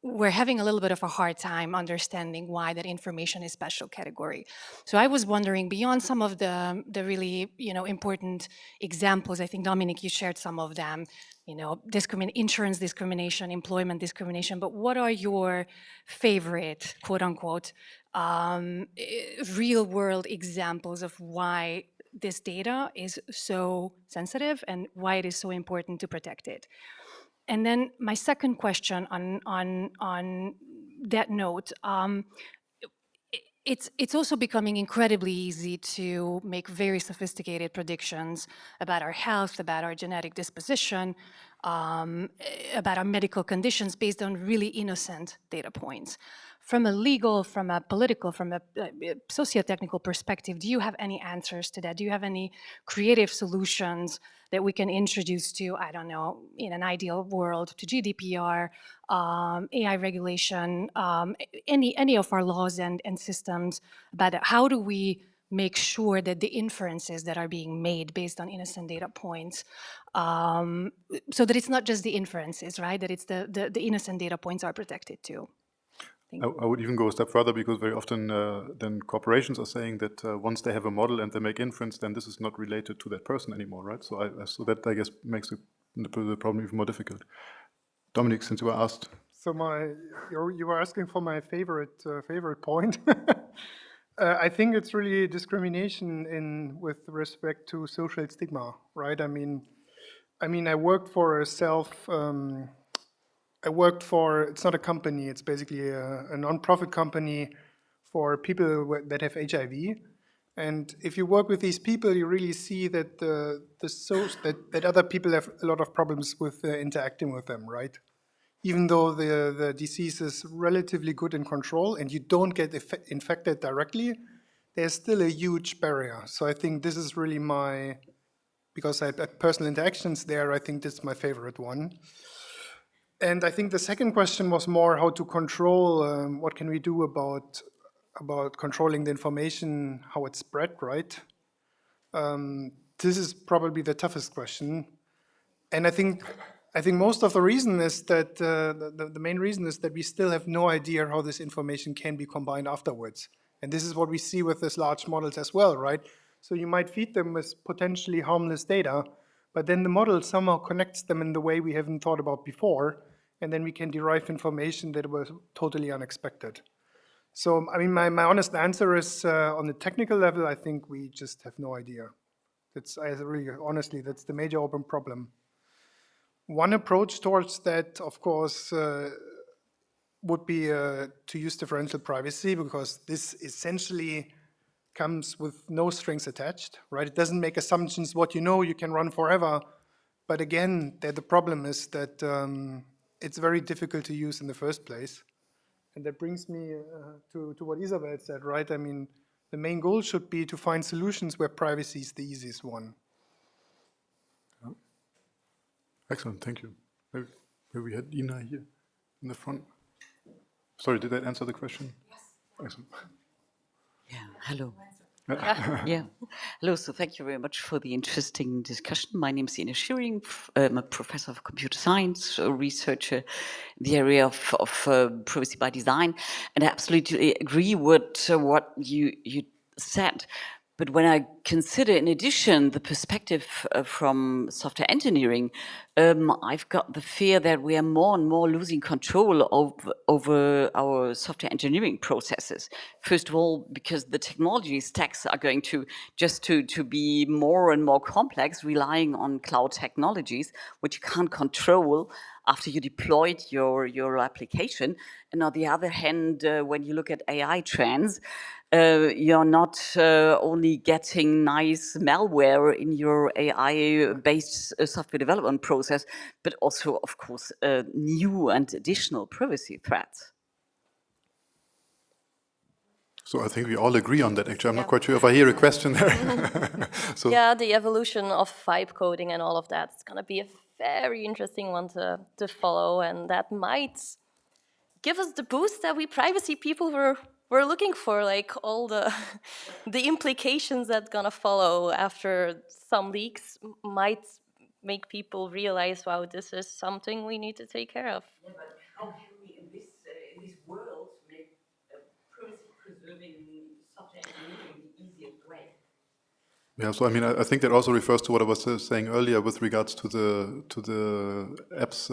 we're having a little bit of a hard time understanding why that information is special category. So I was wondering, beyond some of the really important examples, I think Dominic, you shared some of them, insurance discrimination, employment discrimination, but what are your favorite, quote unquote, real world examples of why this data is so sensitive and why it is so important to protect it? And then my second question on that note, it's also becoming incredibly easy to make very sophisticated predictions about our health, about our genetic disposition, about our medical conditions based on really innocent data points. From a legal, from a political, from a socio-technical perspective, do you have any answers to that? Do you have any creative solutions that we can introduce to, I don't know, in an ideal world, to GDPR, AI regulation, any of our laws and systems about it? How do we make sure that the inferences that are being made based on innocent data points, so that it's not just the inferences, right? That it's the innocent data points are protected too.
I would even go a step further, because very often then corporations are saying that once they have a model and they make inference, then this is not related to that person anymore, right? So that, I guess, makes the problem even more difficult. Dominic, since you were asked.
So you were asking for my favorite point. I think it's really discrimination with respect to social stigma, right? I mean, I worked for it's not a company, it's basically a non-profit company for people that have HIV. And if you work with these people, you really see that that other people have a lot of problems with interacting with them, right? Even though the disease is relatively good in control and you don't get infected directly, there's still a huge barrier. So I think this is really because I had personal interactions there, I think this is my favorite one. And I think the second question was more how to control, what can we do about controlling the information, how it's spread, right? This is probably the toughest question. And I think most of the reason is that, the main reason is that we still have no idea how this information can be combined afterwards. And this is what we see with these large models as well, right? So you might feed them with potentially harmless data, but then the model somehow connects them in the way we haven't thought about before, and then we can derive information that was totally unexpected. So, I mean, my honest answer is, on the technical level, I think we just have no idea. Honestly, that's the major open problem. One approach towards that, of course, would be to use differential privacy, because this essentially comes with no strings attached, right? It doesn't make assumptions. What you can run forever. But again, the problem is that it's very difficult to use in the first place. And that brings me to what Isabel said, right? I mean, the main goal should be to find solutions where privacy is the easiest one.
Excellent, thank you. Maybe we had Ina here in the front. Sorry, did that answer the question? Yes. Excellent.
Yeah, hello. Yeah, hello. So thank you very much for the interesting discussion. My name is Ina Shearing. I'm a professor of computer science, a researcher in the area of privacy by design, and I absolutely agree with what you said. But when I consider, in addition, the perspective from software engineering, I've got the fear that we are more and more losing control over our software engineering processes. First of all, because the technology stacks are going to be more and more complex, relying on cloud technologies, which you can't control after you deployed your application. And on the other hand, when you look at AI trends, you're not only getting nice malware in your AI-based software development process, but also, of course, new and additional privacy threats.
So I think we all agree on that, actually. I'm not quite sure if I hear a question there. So,
yeah, the evolution of vibe coding and all of that is going to be a very interesting one to follow, and that might give us the boost that we privacy people were looking for, like all the the implications that's gonna follow after some leaks might make people realize, wow, this is something we need to take care of.
Yeah, but how can we, in this world, make privacy-preserving software engineering the easiest way?
yeah, so I mean, I think that also refers to what I was saying earlier with regards to the apps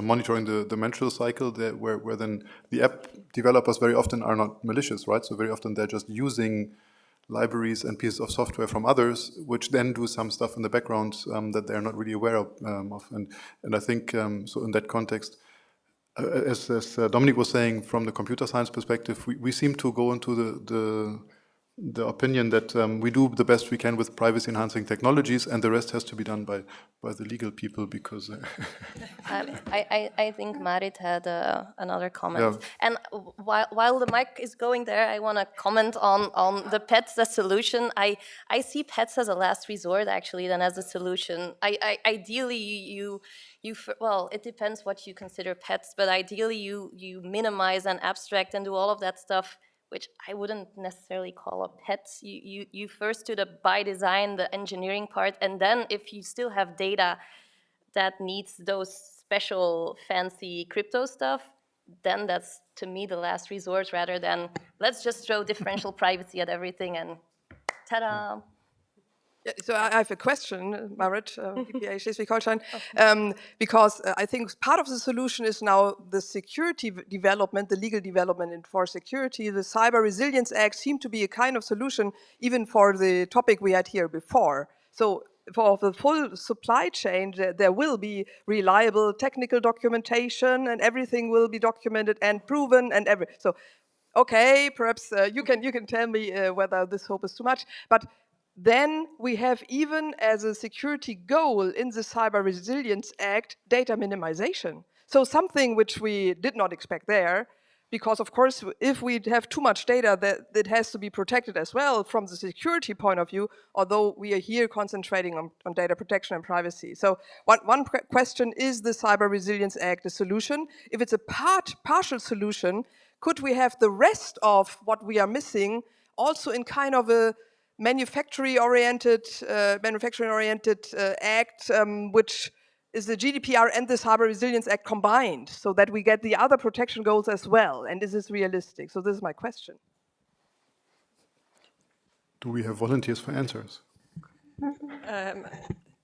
monitoring the menstrual cycle, where then the app developers very often are not malicious, right? So very often they're just using libraries and pieces of software from others, which then do some stuff in the background that they're not really aware of. And I think, so in that context, as Dominic was saying, from the computer science perspective, we seem to go into the opinion that we do the best we can with privacy-enhancing technologies, and the rest has to be done by the legal people, because...
I think Marit had another comment.
Yeah.
And while the mic is going there, I want to comment on the pets as solution. I see pets as a last resort, actually, than as a solution. Ideally, well, it depends what you consider pets, but ideally you minimize and abstract and do all of that stuff, which I wouldn't necessarily call a pet. You first do the by design, the engineering part, and then if you still have data that needs those special fancy crypto stuff, then that's, to me, the last resort, rather than let's just throw differential privacy at everything and ta-da.
Yeah, so I have a question, Marit, DPIA Schleswig-Holstein, because I think part of the solution is now the security development, the legal development for security. The Cyber Resilience Act seemed to be a kind of solution even for the topic we had here before. So for the full supply chain, there will be reliable technical documentation, and everything will be documented and proven, and so. Okay, perhaps you can tell me whether this hope is too much, but then we have, even as a security goal in the Cyber Resilience Act, data minimization. So something which we did not expect there, because of course, if we have too much data, that has to be protected as well from the security point of view, although we are here concentrating on data protection and privacy. So one question, is the Cyber Resilience Act a solution? If it's a partial solution, could we have the rest of what we are missing also in kind of a manufacturing-oriented act, which is the GDPR and the Cyber Resilience Act combined, so that we get the other protection goals as well? And is this realistic? So this is my question.
Do we have volunteers for answers?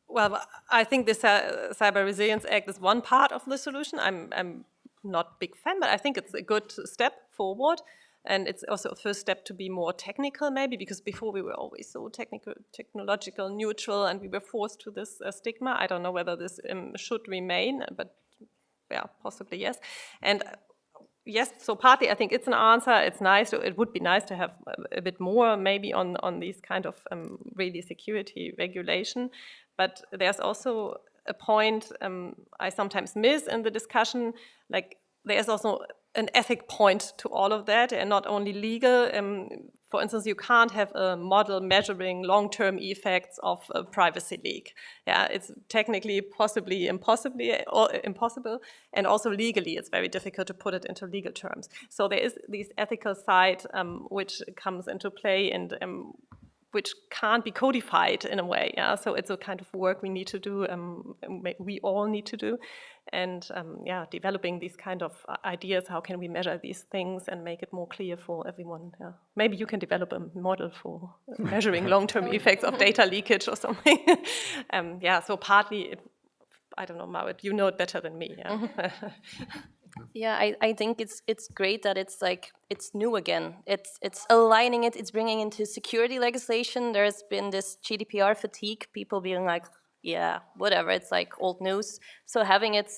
Well, I think this Cyber Resilience Act is one part of the solution. I'm not a big fan, but I think it's a good step forward. And it's also a first step to be more technical, maybe, because before we were always so technological, neutral, and we were forced to this stigma. I don't know whether this should remain, but yeah, possibly yes. And yes, so partly I think it's an answer. It's nice. It would be nice to have a bit more, maybe, on these kind of really security regulation. But there's also a point I sometimes miss in the discussion, like there's also an ethic point to all of that, and not only legal. For instance, you can't have a model measuring long-term effects of a privacy leak. Yeah, it's technically possibly impossible, and also legally it's very difficult to put it into legal terms. So there is this ethical side which comes into play, and which can't be codified in a way. Yeah, so it's a kind of work we need to do. We all need to do, and yeah, developing these kind of ideas. How can we measure these things and make it more clear for everyone? Yeah, maybe you can develop a model for measuring long-term effects of data leakage or something. Yeah, so partly, I don't know, Marit, you know it better than me. Yeah.
Yeah, I think it's great that it's like it's new again. It's aligning it. It's bringing into security legislation. There's been this GDPR fatigue. People being like, yeah, whatever. It's like old news. So having it,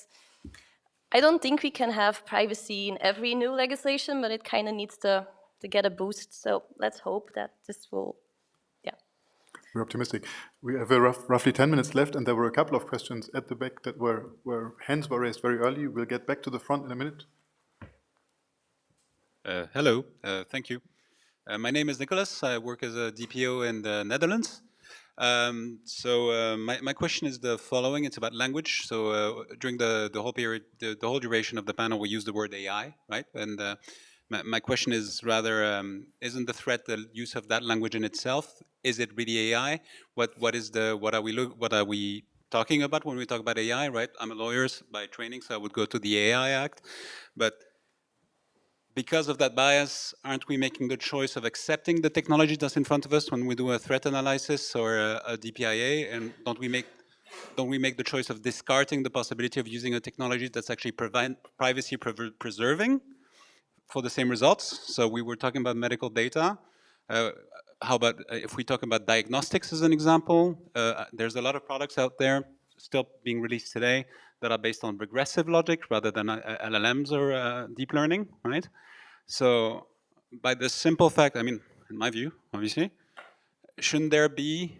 I don't think we can have privacy in every new legislation, but it kind of needs to get a boost. So let's hope that this will, yeah.
We're optimistic. We have roughly 10 minutes left, and there were a couple of questions at the back that were hands were raised very early. We'll get back to the front in a minute.
Hello, thank you. My name is Nicholas. I work as a DPO in the Netherlands. My question is the following. It's about language. So during the whole period, the whole duration of the panel, we used the word AI, right? And my question is rather, isn't the threat the use of that language in itself? Is it really AI? What are we talking about when we talk about AI, right? I'm a lawyer by training, so I would go to the AI Act, but because of that bias, aren't we making the choice of accepting the technology that's in front of us when we do a threat analysis or a DPIA, and don't we make the choice of discarding the possibility of using a technology that's actually privacy preserving for the same results? So we were talking about medical data. How about if we talk about diagnostics as an example? There's a lot of products out there still being released today that are based on regressive logic rather than LLMs or deep learning, right? So by the simple fact, I mean, in my view, obviously, shouldn't there be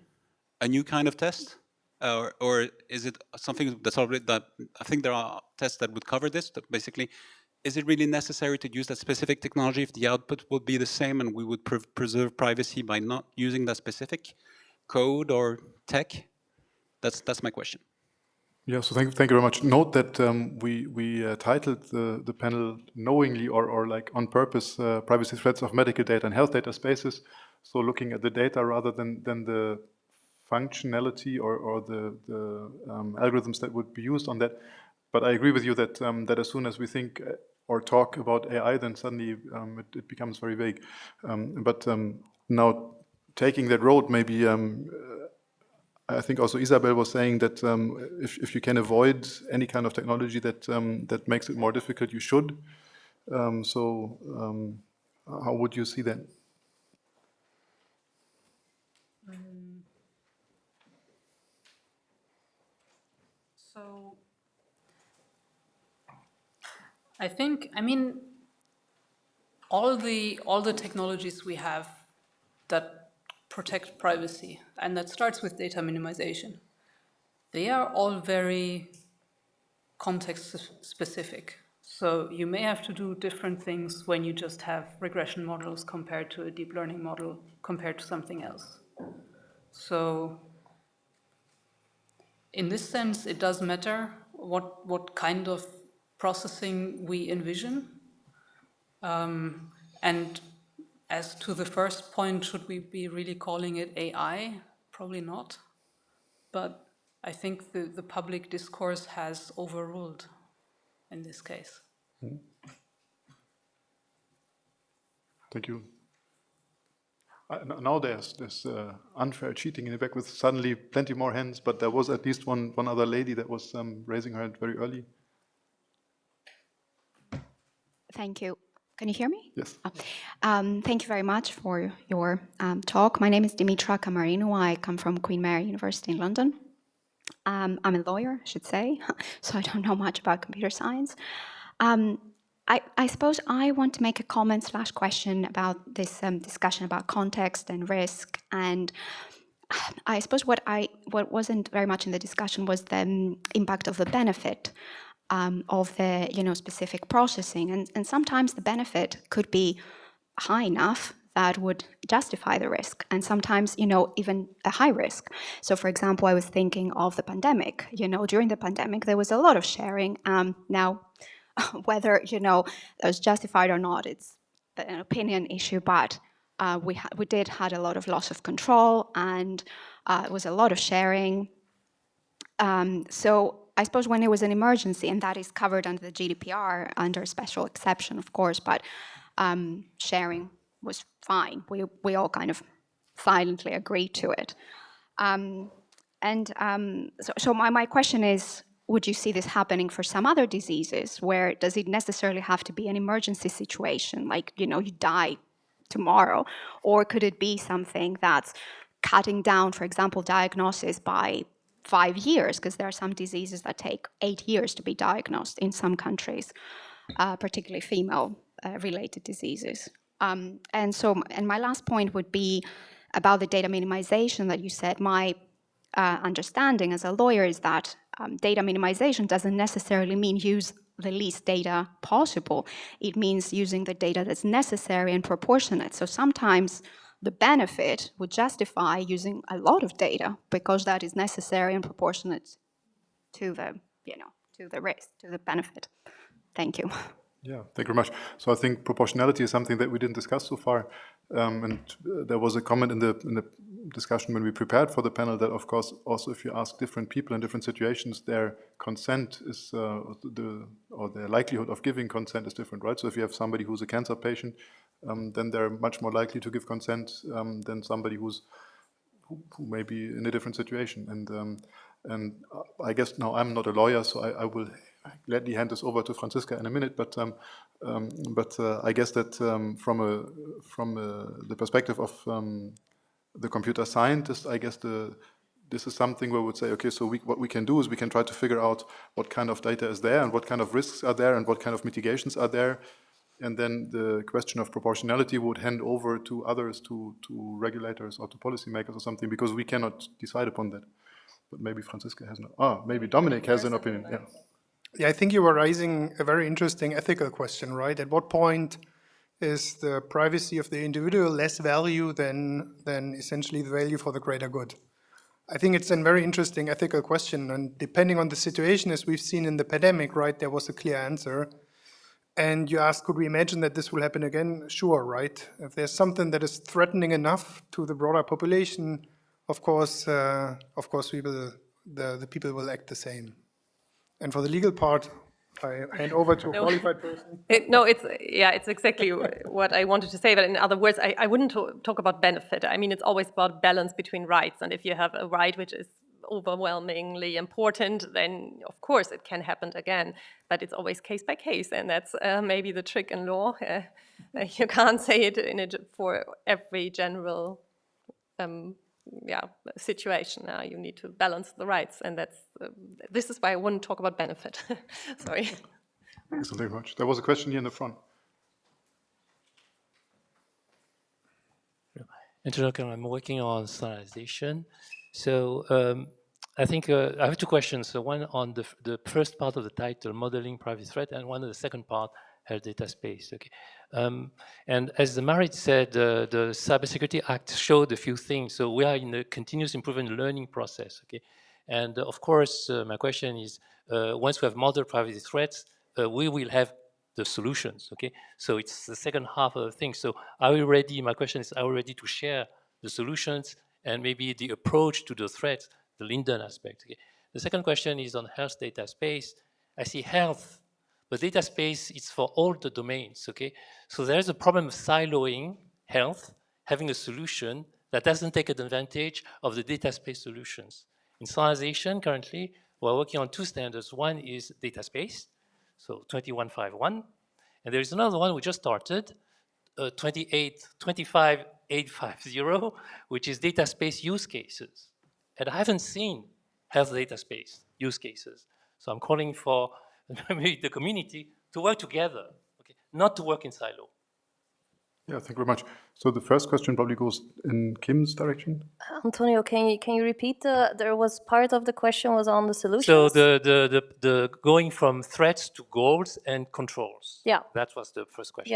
a new kind of test? Or is it something that's already, that I think there are tests that would cover this, but basically, is it really necessary to use that specific technology if the output would be the same and we would preserve privacy by not using that specific code or tech? That's my question.
Yeah, so thank you very much. Note that we titled the panel knowingly or like on purpose, privacy threats of medical data and health data spaces. So looking at the data rather than the functionality or the algorithms that would be used on that. But I agree with you that that as soon as we think or talk about AI, then suddenly it becomes very vague. Now taking that road, maybe I think also Isabel was saying that if you can avoid any kind of technology that makes it more difficult, you should. How would you see that?
So I think, I mean, all the technologies we have that protect privacy, and that starts with data minimization, they are all very context specific. So you may have to do different things when you just have regression models compared to a deep learning model compared to something else. So in this sense, it does matter what kind of processing we envision. And as to the first point, should we be really calling it AI? Probably not. But I think the public discourse has overruled in this case.
Thank you. Now there's unfair cheating in the back with suddenly plenty more hands, but there was at least one other lady that was raising her hand very early.
Thank you. Can you hear me?
Yes.
Thank you very much for your talk. My name is Dimitra Camarino. I come from Queen Mary University in London. I'm a lawyer, I should say, so I don't know much about computer science. I suppose I want to make a comment / question about this discussion about context and risk. And I suppose what wasn't very much in the discussion was the impact of the benefit of the specific processing, and sometimes the benefit could be high enough that would justify the risk, and sometimes even a high risk. So, for example, I was thinking of the pandemic. During the pandemic, there was a lot of sharing. Now, whether that was justified or not, it's an opinion issue. But we did had a lot of loss of control, and it was a lot of sharing. So I suppose when it was an emergency, and that is covered under the GDPR under special exception, of course, but sharing was fine. We all kind of silently agreed to it. So my question is, would you see this happening for some other diseases? Where does it necessarily have to be an emergency situation, like, you die tomorrow? Or could it be something that's cutting down, for example, diagnosis by 5 years? Because there are some diseases that take 8 years to be diagnosed in some countries, particularly female-related diseases. And my last point would be about the data minimization that you said. My understanding as a lawyer is that data minimization doesn't necessarily mean use the least data possible. It means using the data that's necessary and proportionate. So sometimes the benefit would justify using a lot of data because that is necessary and proportionate to the, to the risk, to the benefit. Thank you.
Yeah, thank you very much. So I think proportionality is something that we didn't discuss so far. And there was a comment in the discussion when we prepared for the panel that, of course, also if you ask different people in different situations, their consent is, or their likelihood of giving consent is different, right? So if you have somebody who's a cancer patient, then they're much more likely to give consent than somebody who may be in a different situation. And I guess now I'm not a lawyer, so I will gladly hand this over to Franziska in a minute. But I guess that from the perspective of the computer scientist, I guess this is something where we would say, okay, so what we can do is we can try to figure out what kind of data is there and what kind of risks are there and what kind of mitigations are there. And then the question of proportionality would hand over to others, to regulators or to policymakers or something, because we cannot decide upon that. But maybe Franziska has maybe Dominic has an opinion. Yeah.
Yeah, I think you were raising a very interesting ethical question, right? At what point is the privacy of the individual less value than essentially the value for the greater good? I think it's a very interesting ethical question, and depending on the situation, as we've seen in the pandemic, right, there was a clear answer. And you ask, could we imagine that this will happen again? Sure, right? If there's something that is threatening enough to the broader population, of course, we will, the people will act the same. And for the legal part, I hand over to a qualified person.
It's exactly what I wanted to say. But in other words, I wouldn't talk about benefit. I mean, it's always about balance between rights. And if you have a right which is overwhelmingly important, then of course it can happen again. But it's always case by case, and that's maybe the trick in law. You can't say it for every general situation. You need to balance the rights, and this is why I wouldn't talk about benefit. Sorry.
Thanks very much. There was a question here in the front.
I'm working on standardization. So I think I have two questions. So one on the first part of the title, modeling private threat, and one on the second part, health data space. Okay. And as Marit said, the Cybersecurity Act showed a few things. So we are in a continuous improvement learning process. Okay. And of course, my question is, once we have modeled private threats, we will have the solutions. Okay. So it's the second half of the thing. So are we ready? My question is, are we ready to share the solutions and maybe the approach to the threats, the Linden aspect? Okay. The second question is on health data space. I see health, but data space is for all the domains, okay? So there's a problem of siloing health, having a solution that doesn't take advantage of the data space solutions. In standardization, currently, we're working on two standards. One is data space, so 21551, and there is another one we just started, 25850, which is data space use cases. And I haven't seen health data space use cases. So I'm calling for maybe the community to work together, okay? Not to work in silo.
Yeah, thank you very much. So the first question probably goes in Kim's direction.
Antonio, can you repeat there was part of the question was on the solutions?
So the going from threats to goals and controls.
Yeah.
That was the first question.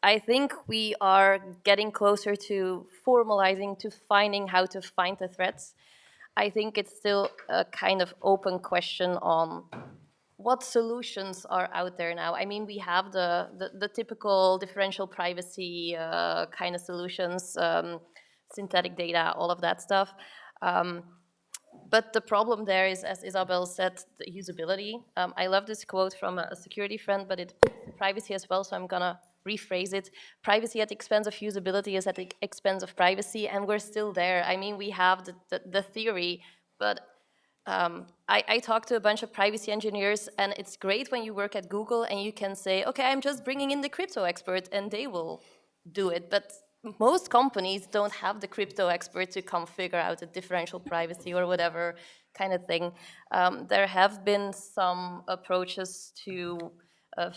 I think we are getting closer to formalizing, to finding how to find the threats. I think it's still a kind of open question on what solutions are out there now? I mean, we have the typical differential privacy kind of solutions, synthetic data, all of that stuff. But the problem there is, as Isabel said, the usability. I love this quote from a security friend, but it privacy as well, so I'm gonna rephrase it. Privacy at the expense of usability is at the expense of privacy, and we're still there. I mean, we have the theory, but I talked to a bunch of privacy engineers, and it's great when you work at Google and you can say, okay, I'm just bringing in the crypto expert, and they will do it. But most companies don't have the crypto expert to come figure out a differential privacy or whatever kind of thing. There have been some approaches to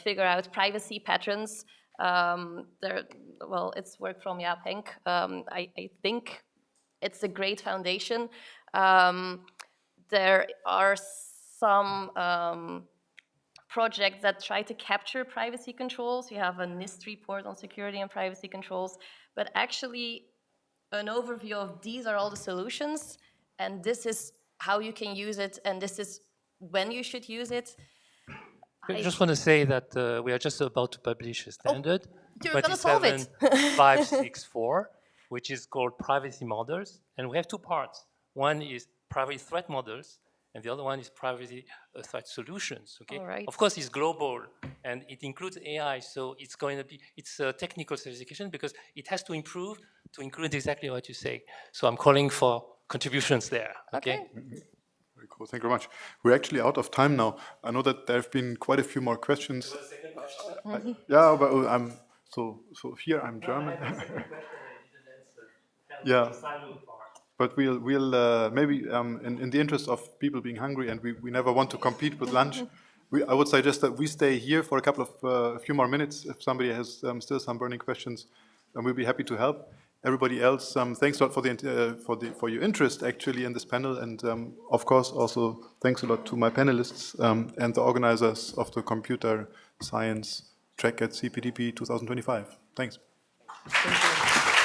figure out privacy patterns. Well, it's work from Jaap Henk. I think it's a great foundation. There are some projects that try to capture privacy controls. You have a NIST report on security and privacy controls, but actually an overview of these are all the solutions, and this is how you can use it, and this is when you should use it.
I just want to say that we are just about to publish a standard,
you're gonna solve it.
27564, which is called privacy models, and we have two parts. One is privacy threat models, and the other one is privacy threat solutions. Okay.
Right.
Of course, it's global, and it includes AI, so it's going to be a technical certification because it has to improve to include exactly what you say. So I'm calling for contributions there. Okay.
Very cool. Thank you very much. We're actually out of time now. I know that there have been quite a few more questions. Yeah, but I'm so here I'm German. Yeah. But we'll maybe in the interest of people being hungry, and we never want to compete with lunch, I would suggest that we stay here for a couple of a few more minutes. If somebody has still some burning questions, then we'll be happy to help. Everybody else, thanks a lot for your interest actually in this panel, and of course also thanks a lot to my panelists and the organizers of the computer science track at CPDP 2025. Thanks.
Thank you.